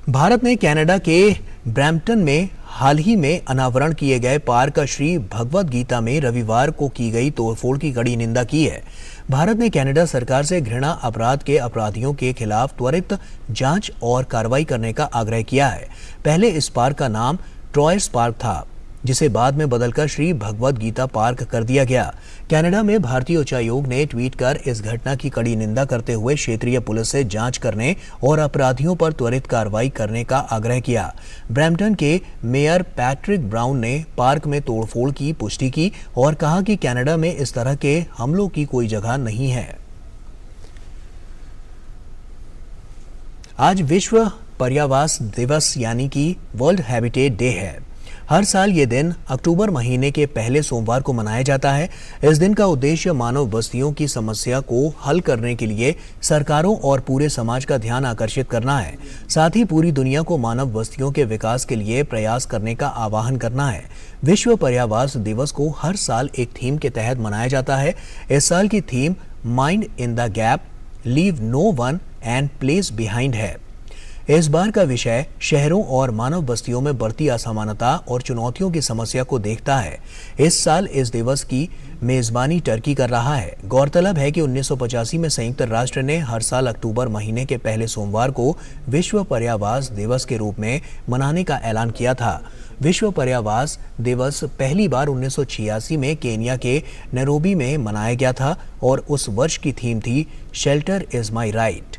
भारत ने कनाडा के ब्रैम्पटन में हाल ही में अनावरण किए गए पार्क श्री भगवद गीता में रविवार को की गई तोड़फोड़ की कड़ी निंदा की है। भारत ने कनाडा सरकार से घृणा अपराध के अपराधियों के खिलाफ त्वरित जांच और कार्रवाई करने का आग्रह किया है। पहले इस पार्क का नाम ट्रॉयर्स पार्क था। जिसे बाद में बदलकर श्री भगवद गीता पार्क कर दिया गया। कनाडा में भारतीय उच्चायोग ने ट्वीट कर इस घटना की कड़ी निंदा करते हुए क्षेत्रीय पुलिस से जांच करने और अपराधियों पर त्वरित कार्रवाई करने का आग्रह किया। ब्रैम्पटन के मेयर पैट्रिक ब्राउन ने पार्क में तोड़फोड़ की पुष्टि की और कहा कि कनाडा में इस तरह के हमलों की कोई जगह नहीं है। आज विश्व पर्यावास दिवस यानी कि वर्ल्ड हैबिटेट डे है। हर साल ये दिन अक्टूबर महीने के पहले सोमवार को मनाया जाता है। इस दिन का उद्देश्य मानव बस्तियों की समस्या को हल करने के लिए सरकारों और पूरे समाज का ध्यान आकर्षित करना है। साथ ही पूरी दुनिया को मानव बस्तियों के विकास के लिए प्रयास करने का आह्वान करना है। विश्व पर्यावास दिवस को हर साल एक थीम के तहत मनाया जाता है। इस साल की theme mind in the gap, leave no one and place behind है। इस बार का विषय शहरों और मानव बस्तियों में बढ़ती असमानता और चुनौतियों की समस्या को देखता है। इस साल इस दिवस की मेजबानी टर्की कर रहा है। गौरतलब है कि 1985 में संयुक्त राष्ट्र ने हर साल अक्टूबर महीने के पहले सोमवार को विश्व पर्यावास दिवस के रूप में मनाने का ऐलान किया था। विश्व पर्यावास दिवस पहली बार 1986 में केन्या के नैरोबी में मनाया गया था और उस वर्ष की थीम थी शेल्टर इज माई राइट।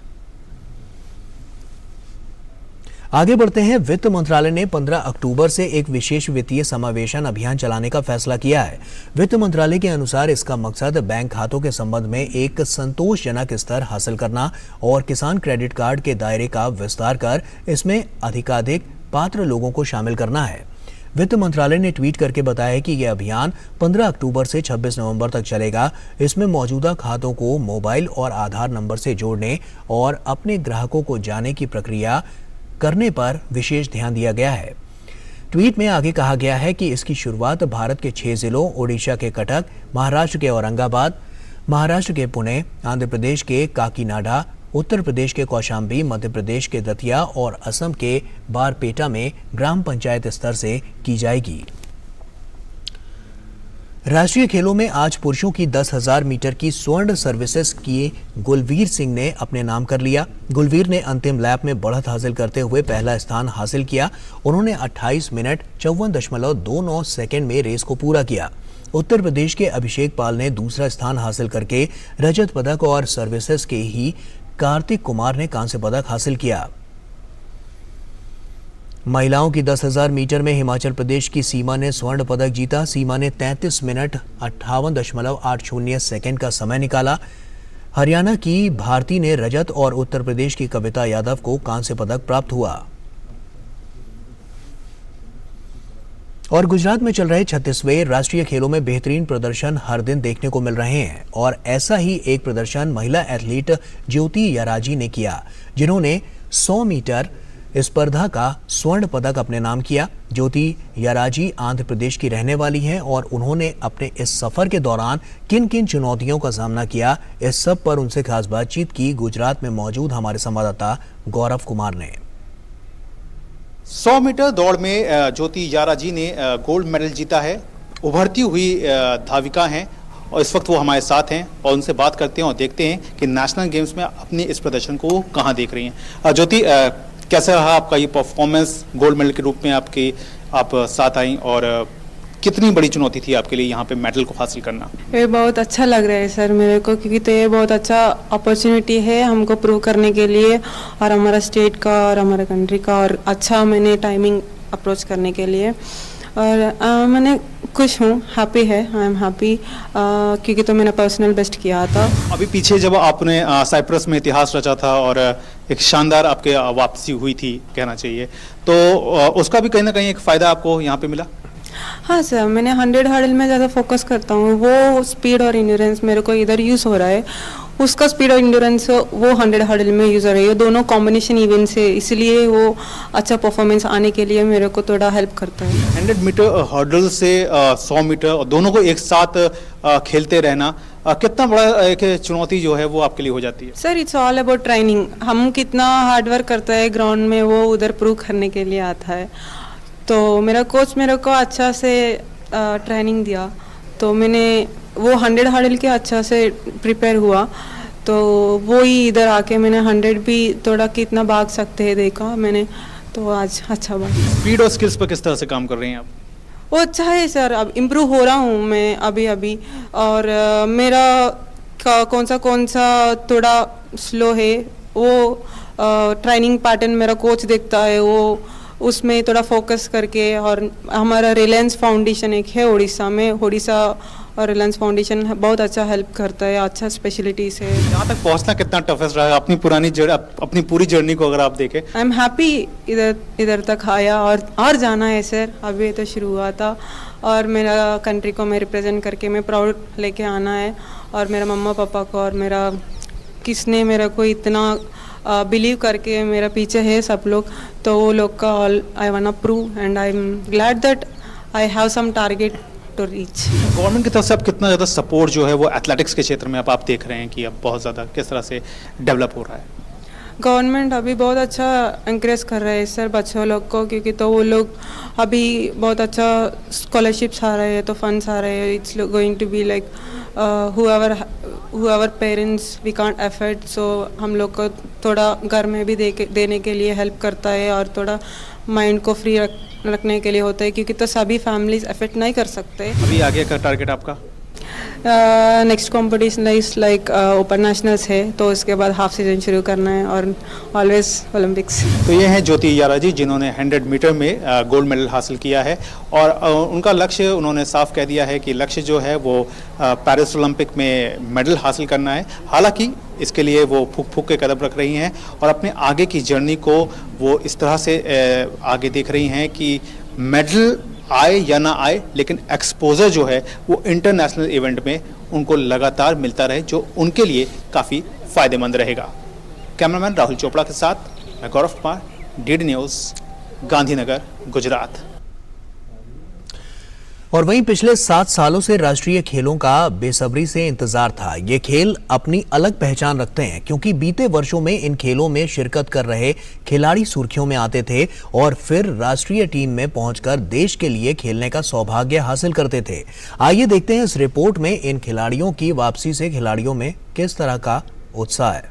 आगे बढ़ते हैं। वित्त मंत्रालय ने 15 अक्टूबर से एक विशेष वित्तीय समावेशन अभियान चलाने का फैसला किया है। वित्त मंत्रालय के अनुसार इसका मकसद बैंक खातों के संबंध में एक संतोषजनक स्तर हासिल करना और किसान क्रेडिट कार्ड के दायरे का विस्तार कर इसमें अधिकाधिक पात्र लोगों को शामिल करना है। वित्त मंत्रालय ने ट्वीट करके बताया कि यह अभियान 15 अक्टूबर से 26 नवंबर तक चलेगा। इसमें मौजूदा खातों को मोबाइल और आधार नंबर से जोड़ने और अपने ग्राहकों को जाने की प्रक्रिया करने पर विशेष ध्यान दिया गया है। ट्वीट में आगे कहा गया है कि इसकी शुरुआत भारत के 6 जिलों ओडिशा के कटक, महाराष्ट्र के औरंगाबाद, महाराष्ट्र के पुणे, आंध्र प्रदेश के काकीनाडा, उत्तर प्रदेश के कौशाम्बी, मध्य प्रदेश के दतिया और असम के बारपेटा में ग्राम पंचायत स्तर से की जाएगी। राष्ट्रीय खेलों में आज पुरुषों की 10,000 मीटर की स्वर्ण सर्विसेज की गुलवीर सिंह ने अपने नाम कर लिया। गुलवीर ने अंतिम लैप में बढ़त हासिल करते हुए पहला स्थान हासिल किया। उन्होंने 28 मिनट 54.29 सेकंड में रेस को पूरा किया। उत्तर प्रदेश के अभिषेक पाल ने दूसरा स्थान हासिल करके रजत पदक और सर्विसेज के ही कार्तिक कुमार ने कांस्य पदक हासिल किया। महिलाओं की 10,000 मीटर में हिमाचल प्रदेश की सीमा ने स्वर्ण पदक जीता। सीमा ने 33 मिनट 58.80 सेकंड का समय निकाला। हरियाणा की भारती ने रजत और उत्तर प्रदेश की कविता यादव को कांस्य पदक प्राप्त हुआ। और गुजरात में चल रहे 36वें राष्ट्रीय खेलों में बेहतरीन प्रदर्शन हर दिन देखने को मिल रहे हैं और ऐसा ही एक प्रदर्शन महिला एथलीट ज्योति याराजी ने किया, जिन्होंने 100 मीटर स्पर्धा का स्वर्ण पदक अपने नाम किया। ज्योति याराजी आंध्र प्रदेश की रहने वाली हैं और उन्होंने अपने इस सफर के दौरान किन किन चुनौतियों का सामना किया, इस सब पर उनसे खास बातचीत की गुजरात में मौजूद हमारे संवाददाता गौरव कुमार ने। 100 मीटर दौड़ में ज्योति याराजी ने गोल्ड मेडल जीता है। उभरती हुई धाविका हैं और इस वक्त वो हमारे साथ हैं और उनसे बात करते हैं और देखते हैं कि नेशनल गेम्स में अपने इस प्रदर्शन को कहाँ देख रही हैं। ज्योति, कैसा रहा आपका ये परफॉर्मेंस? गोल्ड मेडल के रूप में आप साथ आई और कितनी बड़ी चुनौती थी आपके लिए यहाँ पे मेडल को हासिल करना? ये बहुत अच्छा लग रहा है सर मेरे को, क्योंकि तो ये बहुत अच्छा अपॉर्चुनिटी है हमको प्रूव करने के लिए और हमारा स्टेट का और हमारा कंट्री का, और अच्छा मैंने टाइमिंग अप्रोच करने के लिए और मैंने खुश हूँ, हैप्पी है, आई एम हैप्पी क्योंकि तो मैंने पर्सनल बेस्ट किया था। अभी पीछे जब आपने साइप्रस में इतिहास रचा था और एक शानदार आपके वापसी हुई थी कहना चाहिए, तो उसका भी कहीं ना कहीं एक फ़ायदा आपको यहाँ पे मिला? हाँ सर, मैंने 100 हर्डल में ज़्यादा फोकस करता हूँ। वो स्पीड और इंड्योरेंस मेरे को इधर यूज़ हो रहा है, उसका स्पीड और इंड्योरेंस वो 100 हर्डल में यूज़ हो रही है। दोनों कॉम्बिनेशन इवेंट्स है, इसलिए वो अच्छा परफॉर्मेंस आने के लिए मेरे को थोड़ा हेल्प करता है। 100 मीटर हर्डल से 100 मीटर और दोनों को एक साथ खेलते रहना कितना बड़ा एक चुनौती जो है वो आपके लिए हो जाती है? Sir, it's all about training. हम कितना हार्ड वर्क करते हैं ग्राउंड में, वो उधर प्रूव करने के लिए आता है। तो मेरा कोच मेरे को अच्छा से ट्रेनिंग दिया, तो मैंने वो 100 हर्डल के अच्छा से प्रिपेयर हुआ, तो वो ही इधर आके मैंने 100 भी थोड़ा कितना भाग सकते हैं देखा मैंने, तो आज अच्छा भाग। स्पीड और स्किल्स पर किस तरह से काम कर रही हैं आप? वो अच्छा है सर, अब इम्प्रूव हो रहा हूँ मैं अभी अभी। और मेरा कौन सा थोड़ा स्लो है वो ट्रेनिंग पैटर्न मेरा कोच देखता है, वो उसमें थोड़ा फोकस करके। और हमारा रिलायंस फाउंडेशन एक है उड़ीसा में, उड़ीसा और रिलायंस फाउंडेशन बहुत अच्छा हेल्प करता है, अच्छा स्पेशलिटीज है। यहाँ तक पहुँचना कितना टफेस्ट रहा है अपनी पूरी जर्नी को अगर आप देखें? आई एम हैप्पी इधर तक आया और जाना है सर, अभी तो शुरू हुआ था। और मेरा कंट्री को मैं रिप्रेजेंट करके मैं प्राउड लेके आना है। और मेरा मम्मा पापा को और मेरा किसने मेरा को इतना बिलीव करके मेरा पीछे है सब लोग, तो वो लोग का all I want to prove and I am glad that I have some target to reach. Government की तरफ से अब कितना ज़्यादा सपोर्ट जो है वो एथलेटिक्स के क्षेत्र में अब आप देख रहे हैं कि अब बहुत ज़्यादा किस तरह से डेवलप हो रहा है? गवर्नमेंट अभी बहुत अच्छा इंकरेज कर रहे हैं सर बच्चों लोग को, क्योंकि तो वो लोग अभी बहुत अच्छा स्कॉलरशिप्स आ रहे हैं, तो फंड्स आ रहे हैं। It's going to be like whoever parents we can't afford, so हम लोग को थोड़ा घर में भी देने के लिए हेल्प करता है और थोड़ा माइंड को फ्री रखने के लिए होता है, क्योंकि तो सभी फैमिलीज अफोर्ड नहीं कर सकते। अभी आगे का टारगेट आपका? Next competition is like open nationals है, तो उसके बाद हाफ सीजन शुरू करना है और ऑलवेज ओलंपिक्स। तो ये हैं ज्योति यारा जी, जिन्होंने 100 मीटर में गोल्ड मेडल हासिल किया है। और उनका लक्ष्य उन्होंने साफ कह दिया है कि लक्ष्य जो है वो पेरिस ओलंपिक में मेडल हासिल करना है। हालांकि इसके लिए वो फूक के कदम रख रही हैं और अपने आगे की जर्नी को वो इस तरह से आगे देख रही हैं कि मेडल आए या ना आए, लेकिन एक्सपोजर जो है वो इंटरनेशनल इवेंट में उनको लगातार मिलता रहे, जो उनके लिए काफ़ी फायदेमंद रहेगा। कैमरामैन राहुल चोपड़ा के साथ मैं गौरव कुमार, डीडी न्यूज़, गांधीनगर, गुजरात। और वहीं पिछले 7 सालों से राष्ट्रीय खेलों का बेसब्री से इंतजार था। ये खेल अपनी अलग पहचान रखते हैं, क्योंकि बीते वर्षों में इन खेलों में शिरकत कर रहे खिलाड़ी सुर्खियों में आते थे और फिर राष्ट्रीय टीम में पहुंचकर देश के लिए खेलने का सौभाग्य हासिल करते थे। आइए देखते हैं इस रिपोर्ट में इन खिलाड़ियों की वापसी से खिलाड़ियों में किस तरह का उत्साह है।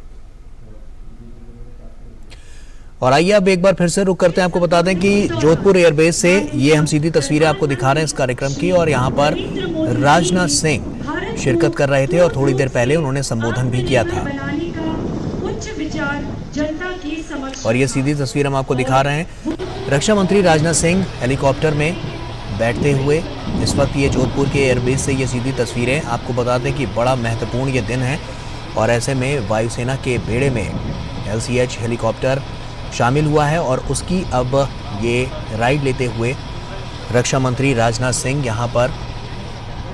और आइए अब एक बार फिर से रुक करते हैं, आपको बता दें कि जोधपुर एयरबेस से ये हम सीधी तस्वीरें आपको दिखा रहे हैं इस कार्यक्रम की। और यहाँ पर राजनाथ सिंह शिरकत कर रहे थे और थोड़ी देर पहले उन्होंने संबोधन भी किया था। और ये सीधी तस्वीर हम आपको दिखा रहे हैं, रक्षा मंत्री राजनाथ सिंह हेलीकॉप्टर में बैठते हुए इस वक्त ये जोधपुर के एयरबेस से ये सीधी तस्वीरें। आपको बता दें कि बड़ा महत्वपूर्ण ये दिन है और ऐसे में वायुसेना के बेड़े में LCH हेलीकॉप्टर शामिल हुआ है और उसकी अब ये राइड लेते हुए रक्षा मंत्री राजनाथ सिंह यहाँ पर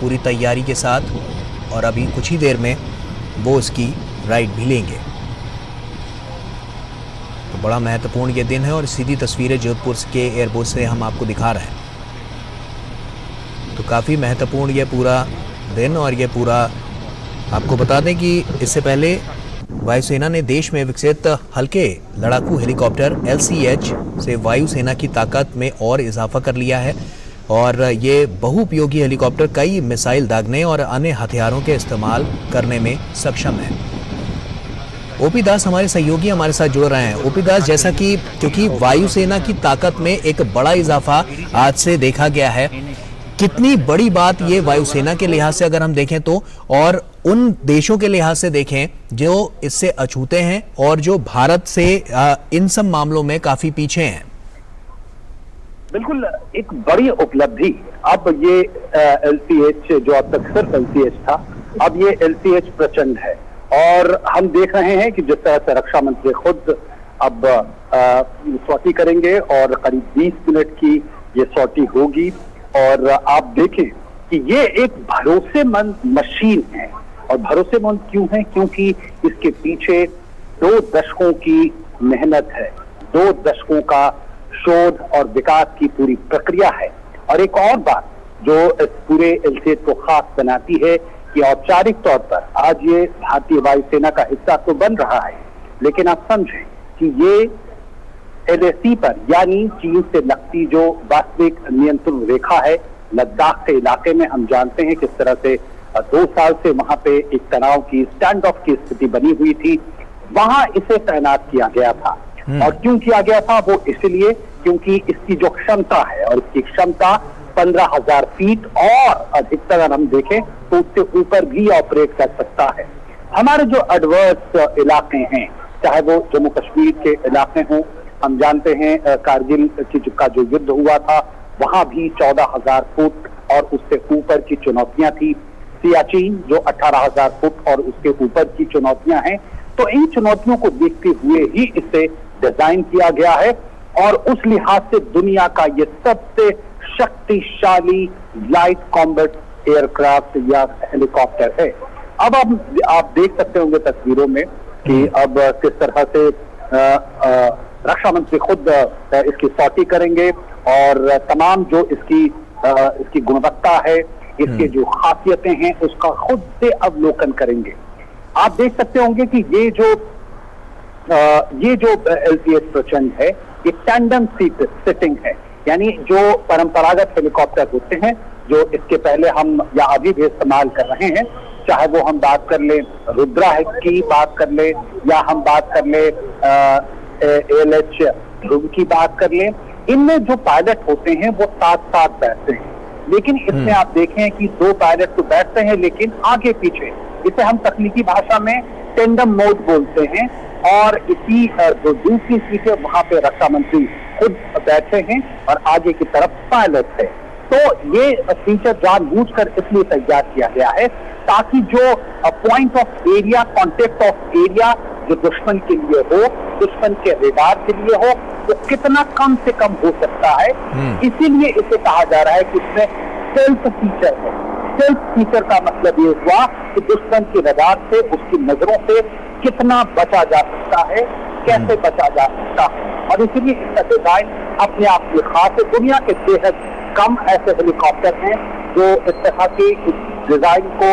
पूरी तैयारी के साथ, और अभी कुछ ही देर में वो इसकी राइड भी लेंगे। तो बड़ा महत्वपूर्ण ये दिन है और सीधी तस्वीरें जोधपुर के एयरपोर्ट से हम आपको दिखा रहे हैं। तो काफ़ी महत्वपूर्ण ये पूरा दिन। और ये पूरा आपको बता दें कि इससे पहले वायुसेना ने देश में विकसित हल्के लड़ाकू हेलीकॉप्टर LCH से वायुसेना की ताकत में और इजाफा कर लिया है। और ये बहुउपयोगी हेलीकॉप्टर कई मिसाइल दागने और अन्य हथियारों के इस्तेमाल करने में सक्षम है। ओपी दास हमारे सहयोगी हमारे साथ जुड़ रहे हैं। ओपी दास, जैसा कि क्योंकि वायुसेना की ताकत में एक बड़ा इजाफा आज से देखा गया है, कितनी बड़ी बात ये वायुसेना के लिहाज से अगर हम देखें तो, और उन देशों के लिहाज से देखें जो इससे अछूते हैं और जो भारत से इन सब मामलों में काफी पीछे हैं। बिल्कुल एक बड़ी उपलब्धि। अब ये LCH जो अब तक सिर्फ LCH था, अब ये LCH प्रचंड है। और हम देख रहे हैं कि जिस तरह से रक्षा मंत्री खुद अब सॉटी करेंगे और करीब 20 मिनट की ये सॉटी होगी। और आप देखें कि ये एक भरोसेमंद मशीन है। और भरोसेमंद क्यों है? क्योंकि इसके पीछे 2 दशकों की मेहनत है, 2 दशकों का शोध और विकास की पूरी प्रक्रिया है। और एक और बात जो इस पूरे LCH को खास बनाती है कि औपचारिक तौर पर आज ये भारतीय वायुसेना का हिस्सा तो बन रहा है, लेकिन आप समझें कि ये LAC पर यानी चीन से लगती जो वास्तविक नियंत्रण रेखा है, लद्दाख के इलाके में हम जानते हैं किस तरह से 2 साल से वहां पे एक तनाव की स्टैंड ऑफ की स्थिति बनी हुई थी, वहां इसे तैनात किया गया था। और क्यों किया गया था? वो इसलिए क्योंकि इसकी जो क्षमता है और इसकी क्षमता 15,000 फीट और अधिकतर अगर हम देखें तो उससे ऊपर भी ऑपरेट कर सकता है। हमारे जो एडवर्स इलाके हैं, चाहे वो जम्मू कश्मीर के इलाके हों, हम जानते हैं कारगिल का जो युद्ध हुआ था वहां भी 14,000 फुट और उससे ऊपर की चुनौतियां थी। सियाचिन जो 18,000 फुट और उसके ऊपर की चुनौतियां हैं। तो इन चुनौतियों को देखते हुए ही इसे डिजाइन किया गया है और उस लिहाज से दुनिया का ये सबसे शक्तिशाली लाइट कॉम्बैट एयरक्राफ्ट या हेलीकॉप्टर है। अब आप देख सकते होंगे तस्वीरों में कि अब किस तरह से रक्षा मंत्री खुद इसकी सौटी करेंगे और तमाम जो इसकी गुणवत्ता है, इसके जो खासियतें हैं उसका खुद से अवलोकन करेंगे। आप देख सकते होंगे कि ये जो LCH प्रचंड है ये टैंडम सिटिंग है, यानी जो परंपरागत हेलीकॉप्टर होते हैं जो इसके पहले हम या अभी भी इस्तेमाल कर रहे हैं, चाहे वो हम बात कर ले रुद्रा की बात कर ले या हम बात कर ले ALH ध्रुव की बात कर ले, इनमें जो पायलट होते हैं वो साथ साथ बैठते हैं। लेकिन इसमें आप देखें कि 2 पायलट तो बैठते हैं लेकिन आगे पीछे, इसे हम तकनीकी भाषा में टेंडम मोड बोलते हैं। और इसी जो दूसरी सीट है वहां पे रक्षा मंत्री खुद बैठे हैं और आगे की तरफ पायलट है। तो ये फीचर जानबूझकर इसलिए तैयार किया गया है ताकि जो point of area, contact of area जो दुश्मन के लिए हो, दुश्मन के रेडार के लिए हो, वो कितना कम से कम हो सकता है। इसीलिए इसे कहा जा रहा है कि इसमें सेल्फ फीचर है। सेल्फ फीचर का मतलब ये हुआ कि दुश्मन के रेडार से, उसकी नजरों से कितना बचा जा सकता है, कैसे बचा जा सकता है। और इसीलिए इसका डिजाइन अपने आप में खास है। दुनिया के बेहद कम ऐसे हेलीकॉप्टर हैं जो इस तरह के डिजाइन को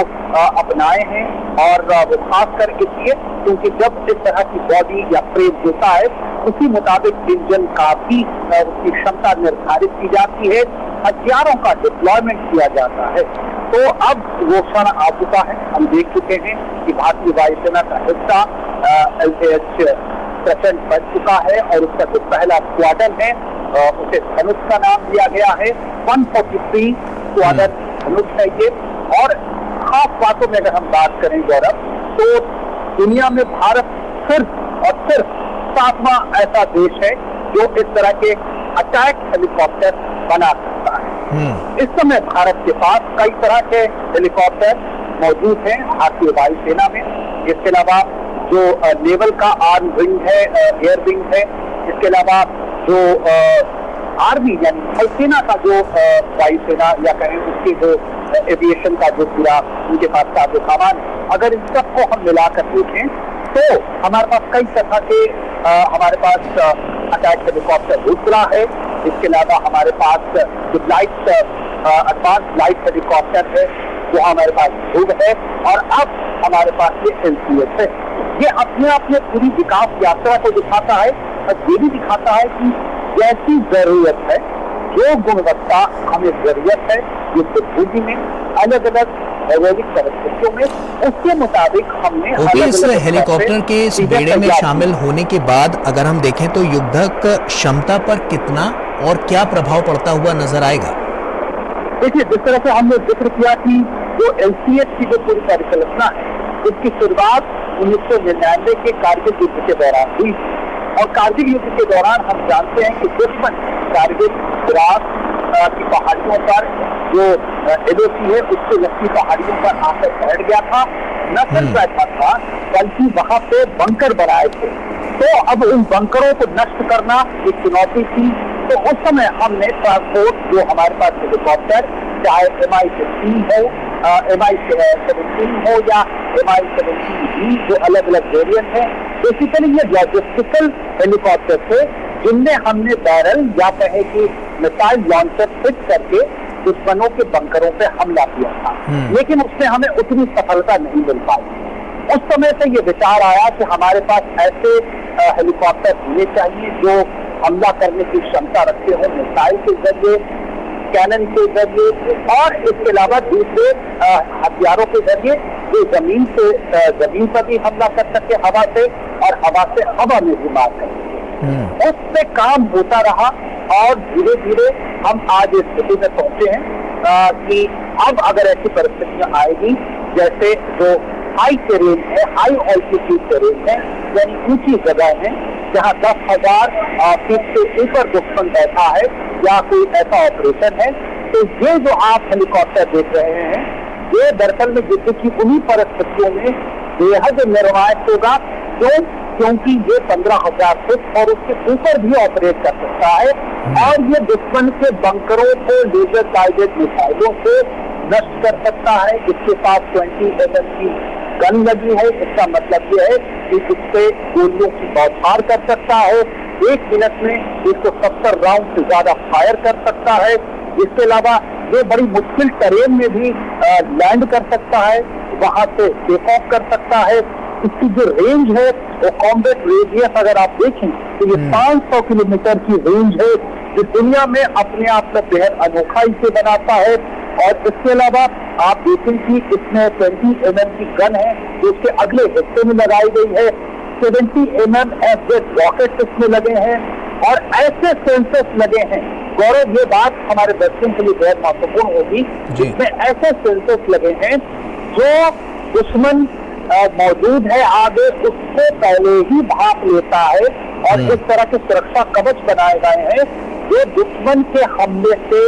अपनाए हैं और वो खासकर इसलिए क्योंकि जब इस तरह की बॉडी या फ्रेम होता है उसी मुताबिक इंजन का भी उसकी क्षमता निर्धारित की जाती है, हथियारों का डिप्लॉयमेंट किया जाता है। तो अब वो क्षण आ चुका है। हम देख चुके हैं कि भारतीय वायुसेना का हिस्सा LCH प्रचंड बन चुका है और उसका जो पहला स्क्वाड्रन है उसे धनुष का नाम दिया गया है। 143 स्क्वाड्रन धनुष है ये। और खास बातों में अगर हम बात करें गौरव, तो दुनिया में भारत सिर्फ और सिर्फ 7वां ऐसा देश है जो इस तरह के अटैक हेलीकॉप्टर बना सकता है। इस समय भारत के पास कई तरह के हेलीकॉप्टर मौजूद हैं भारतीय वायुसेना में। इसके अलावा जो नेवल का आर्म विंग है, एयर विंग है, इसके अलावा जो आर्मी यानी वायुसेना का जो वायुसेना या कहें उसके जो एविएशन का जो पूरा उनके पास का जो सामान, अगर इन सबको हम मिलाकर देखें तो हमारे पास कई तरह के हमारे पास अटैक हेलीकॉप्टर रुद्रा है। इसके अलावा हमारे पास जो लाइट एडवांस लाइट हेलीकॉप्टर है वो हमारे पास ध्रुव है और अब हमारे पास ये LCH है। ये अपने आप में पूरी विकास यात्रा को दिखाता है और ये भी दिखाता है कि जैसी जरूरत है, जो गुणवत्ता हमें जरूरत है युद्ध भूमि में अलग अलग भौगोलिक परिस्थितियों में, उसके मुताबिक हमने इस हेलीकॉप्टर के इस बेड़े में शामिल होने के बाद अगर हम देखें तो युद्धक क्षमता पर कितना और क्या प्रभाव पड़ता हुआ नजर आएगा? देखिए, जिस तरह से हमने जिक्र किया कि जो LCH की जो पूरी परिकल्पना है उसकी शुरुआत 1999 के कारगिल युद्ध के दौरान हुई और कारगिल युद्ध के दौरान हम जानते हैं कि दुश्मन कारगिल द्रास की पहाड़ियों पर जो LOC है उसके लक्ष्मी पहाड़ियों पर आकर बैठ गया था। न सिर्फ बैठा था बल्कि वहां पे बंकर बनाए थे। तो अब उन बंकरों को नष्ट करना एक चुनौती थी। तो उस समय हमने ट्रांसपोर्ट जो हमारे पास हेलीकॉप्टर, चाहे MI-15 हो, MI-17 हो या MI-17B, जो अलग अलग वेरिएंट है, बेसिकली ये लॉजिस्टिकल हेलीकॉप्टर थे जिनमें हमने बैरल या कहे कि मिसाइल लॉन्चर फिट करके दुश्मनों के बंकरों पे हमला किया था। लेकिन उसमें हमें उतनी सफलता नहीं मिल पाई। उस समय से ये विचार आया कि हमारे पास ऐसे हेलीकॉप्टर होने चाहिए जो हमला करने की क्षमता रखते हो मिसाइल के जरिए, कैनन के जरिए और इसके अलावा दूसरे हथियारों के जरिए जो जमीन पर भी हमला कर सके हवा से और हवा से हवा में भी मार कर सके। उस पे काम होता रहा और धीरे धीरे हम आज इस स्थिति में पहुंचे हैं कि अब अगर ऐसी परिस्थितियां आएगी जैसे जो हाई टेरेन है, हाई ऑल्टीट्यूड टेरेन है, यानी ऊंची जगह है जहां 10,000 फीट से ऊपर दुश्मन बैठा है या कोई ऐसा ऑपरेशन है, तो ये जो आप हेलीकॉप्टर देख रहे हैं ये दरअसल में युद्ध की उन्हीं परिस्थितियों में बेहद निर्णायक होगा। क्योंकि ये 15,000 फुट और उसके ऊपर भी ऑपरेट कर सकता है और ये दुश्मन के बंकरों को लेजर गाइडेड मिसाइलों से नष्ट कर सकता है। इसके पास 20 mm की गन लगी है, इसका मतलब ये है कि इससे गोलियों की बौछार कर सकता है, 1 मिनट में 170 राउंड से ज्यादा फायर कर सकता है। इसके अलावा ये बड़ी मुश्किल टेरेन में भी लैंड कर सकता है, वहां से टेक ऑफ कर सकता है। इसकी जो रेंज है वो कॉम्बैट रेडियस अगर आप देखें तो ये 500 किलोमीटर की रेंज है, जो दुनिया में अपने आप में बेहद अनोखा इसे बनाता है। और इसके अलावा आप देखें कि इसमें 20 mm की गन है जो उसके अगले हिस्से में लगाई गई है, 70 mm FZ रॉकेट इसमें लगे हैं और ऐसे सेंसर्स लगे हैं। गौरव, ये बात हमारे बच्चों के लिए बेहद महत्वपूर्ण होगी, जिसमें ऐसे सेंसर्स लगे हैं जो दुश्मन मौजूद है आगे उससे पहले ही भाप लेता है और इस तरह के सुरक्षा कवच बनाए गए हैं जो दुश्मन के हमले से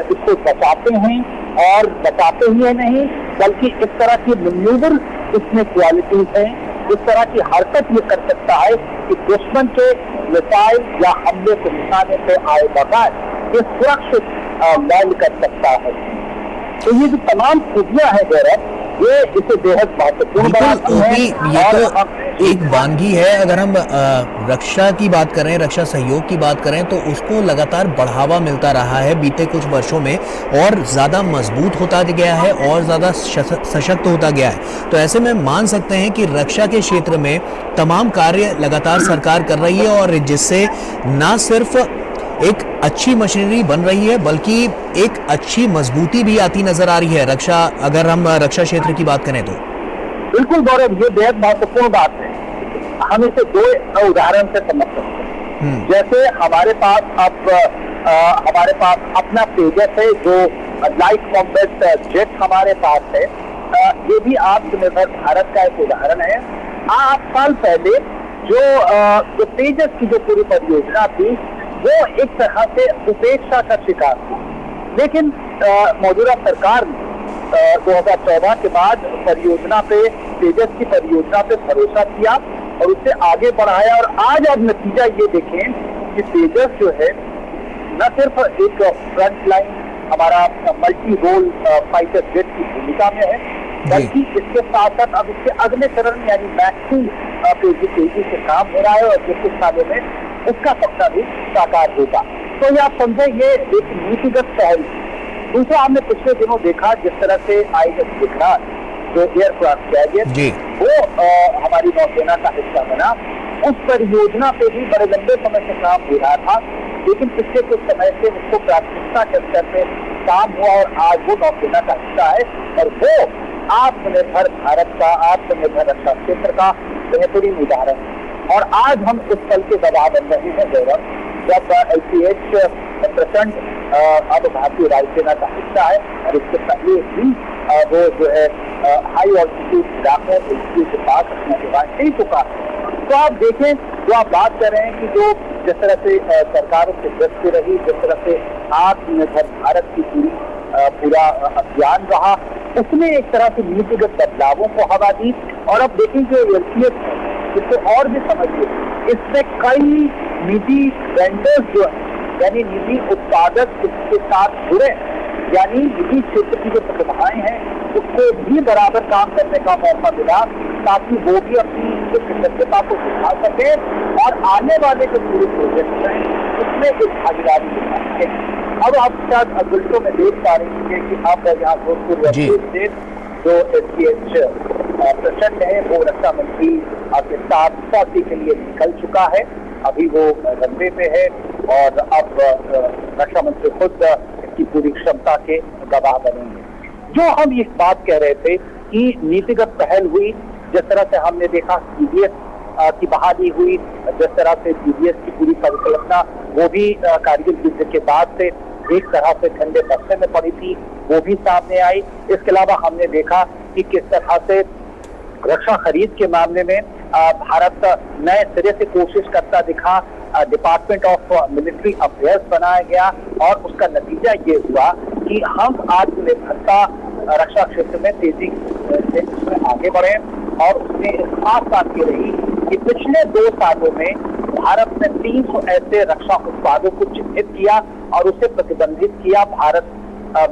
इसको बचाते हैं और बचाते ही नहीं बल्कि इस तरह की मैन्यूवर इसमें क्वालिटीज हैं, इस तरह की हरकत ये कर सकता है कि दुश्मन के मिसाइल या हमले को निशाने से आए बगैर ये सुरक्षित लैंड कर सकता है। तो ये जो तमाम खूबियां हैं गौरव, ये इसे बेहद महत्वपूर्ण बनाती हैं। ये तो एक वानगी है। अगर हम रक्षा की बात करें, रक्षा सहयोग की बात करें तो उसको लगातार बढ़ावा मिलता रहा है बीते कुछ वर्षों में और ज्यादा मजबूत होता गया है और ज्यादा सशक्त होता गया है। तो ऐसे में मान सकते हैं कि रक्षा के क्षेत्र में तमाम कार्य लगातार सरकार कर रही है और जिससे न सिर्फ एक अच्छी मशीनरी बन रही है बल्कि एक अच्छी मजबूती भी आती नजर आ रही है रक्षा, अगर हम रक्षा क्षेत्र की बात करें तो। बिल्कुल गौरव, ये बेहद महत्वपूर्ण बात है। हम इसे 2 उदाहरण से समझ सकते हैं। जैसे हमारे पास अपना तेजस है जो लाइट कॉम्बैट जेट हमारे पास है, ये भी आत्मनिर्भर भारत का एक उदाहरण है। 8 साल पहले जो तेजस की जो पूरी परियोजना थी वो एक तरह से उपेक्षा का शिकार थी, लेकिन मौजूदा सरकार ने 2014 के बाद परियोजना पे, तेजस की परियोजना पे भरोसा किया और उसे आगे बढ़ाया और आज अब नतीजा ये देखें कि तेजस जो है न सिर्फ एक फ्रंट लाइन हमारा मल्टी रोल फाइटर जेट की भूमिका में है बल्कि इसके साथ साथ अब इसके अगले चरण यानी मैक्सी पे तेजी से काम हो रहा है और जो कुछ सालों में उसका सपना भी साकार होगा। तो ये आप समझे ये एक नीतिगत पहल। दूसरा, हमने पिछले दिनों देखा जिस तरह से INS विक्रांत जो एयरक्राफ्ट कैरियर वो हमारी नौसेना का हिस्सा बना, उस परियोजना पे भी बड़े लंबे समय से काम हो रहा था, लेकिन पिछले कुछ समय से उसको प्राथमिकता के स्तर पे काम हुआ और आज वो नौसेना का हिस्सा है और वो आत्मनिर्भर भारत का, आत्मनिर्भर रक्षा क्षेत्र का बेहतरीन उदाहरण है। और आज हम इस पल के गवाह बन रहे हैं गौरव, जब LCH प्रचंड अब भारतीय वायुसेना का हिस्सा है और इसके पहले भी वो जो है हाई ऑल्टीट्यूड इलाकों के पास अपनी सेवाएं दे चुका है। तो आप देखें, जो आप बात कर रहे हैं कि जो जिस तरह से सरकारों से दृष्टि रही, जिस तरह से आत्मनिर्भर भारत की पूरा अभियान रहा, उसने एक तरह से नीतिगत बदलावों को हवा दी। और अब देखें कि LCH है, इसको और भी समझिए, इसमें कई निजी वेंडर्स जो है यानी निजी उत्पादक इसके साथ जुड़े, यानी निजी क्षेत्र की जो प्रतिभाएं हैं उसको भी बराबर काम करने का मौका मिला ताकि वो भी अपनी कृतज्ञता को दिखा सके और आने वाले जो पूरे प्रोजेक्ट हैं उसमें एक भागीदारी दिखा सके। अब आप शायद बुलेटों में देख पा रहे हैं कि अब यहाँ जोधपुर से जो LCH प्रचंड है वो रक्षा मंत्री आपके साथ सौती के लिए निकल चुका है, अभी वो रनवे पे है और अब रक्षा मंत्री खुद इसकी पूरी क्षमता के गवाह बनेंगे। जो हम ये बात कह रहे थे कि नीतिगत पहल हुई, जिस तरह से हमने देखा CDS की बहाली हुई, जिस तरह से CDS की पूरी परिकल्पना वो भी कारगिल युद्ध के बाद से एक तरह से ठंडे बस्ते में पड़ी थी, वो भी सामने आई। इसके अलावा हमने देखा कि किस तरह से रक्षा खरीद के मामले में भारत नए सिरे से कोशिश करता दिखा। डिपार्टमेंट ऑफ मिलिट्री अफेयर्स बनाया गया और उसका नतीजा ये हुआ कि हम आत्मनिर्भरता रक्षा क्षेत्र में तेजी से उसमें आगे बढ़े। और उसने इस खास बात की रही कि पिछले 2 सालों में भारत ने 300 ऐसे रक्षा उत्पादों को चिन्हित किया और उसे प्रतिबंधित किया भारत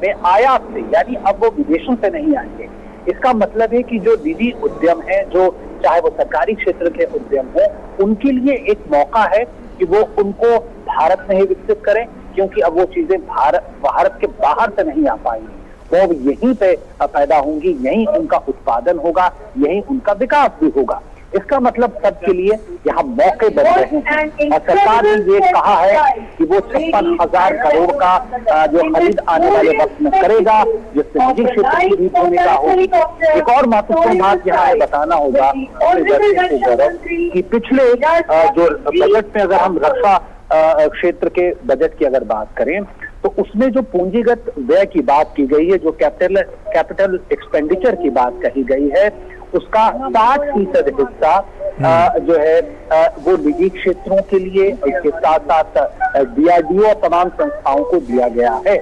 में आयात से, यानी अब वो विदेशों से नहीं आएंगे। इसका मतलब है कि जो निजी उद्यम है, जो चाहे वो सरकारी क्षेत्र के उद्यम हो, उनके लिए एक मौका है कि वो उनको भारत में ही विकसित करें, क्योंकि अब वो चीजें भारत के बाहर से नहीं आ पाएंगी, वो यहीं पे पैदा होंगी, यहीं उनका उत्पादन होगा, यहीं उनका विकास भी होगा। इसका मतलब सबके लिए यहाँ मौके बन रहे हैं। और सरकार ने ये कहा है कि वो 56,000 करोड़ का जो खरीद आने वाले वक्त में करेगा, जिससे निजी क्षेत्र की भी भूमिका होगी। एक और महत्वपूर्ण बात यहाँ बताना होगा कि पिछले जो बजट में अगर हम रक्षा क्षेत्र के बजट की अगर बात करें तो उसमें जो पूंजीगत व्यय की बात की गई है, जो कैपिटल एक्सपेंडिचर की बात कही गई है, उसका 60% हिस्सा जो है वो निजी क्षेत्रों के लिए, इसके साथ साथ DRDO और तमाम संस्थाओं को दिया गया है।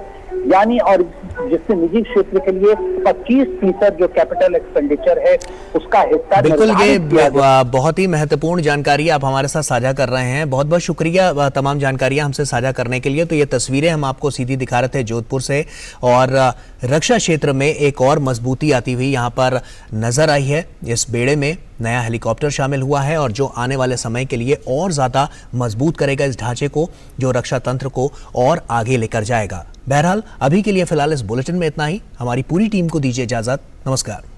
यानी और जिससे निजी क्षेत्र के लिए 25% जो कैपिटल एक्सपेंडिचर है उसका हिस्सा। बिल्कुल, ये बहुत ही महत्वपूर्ण जानकारी आप हमारे साथ साझा कर रहे हैं। बहुत बहुत शुक्रिया तमाम जानकारियां हमसे साझा करने के लिए। तो ये तस्वीरें हम आपको सीधी दिखा रहे थे जोधपुर से, और रक्षा क्षेत्र में एक और मजबूती आती हुई यहाँ पर नजर आई है। इस बेड़े में नया हेलीकॉप्टर शामिल हुआ है और जो आने वाले समय के लिए और ज्यादा मजबूत करेगा इस ढांचे को, जो रक्षा तंत्र को और आगे लेकर जाएगा। बहरहाल अभी के लिए फिलहाल इस बुलेटिन में इतना ही। हमारी पूरी टीम को दीजिए इजाजत। नमस्कार।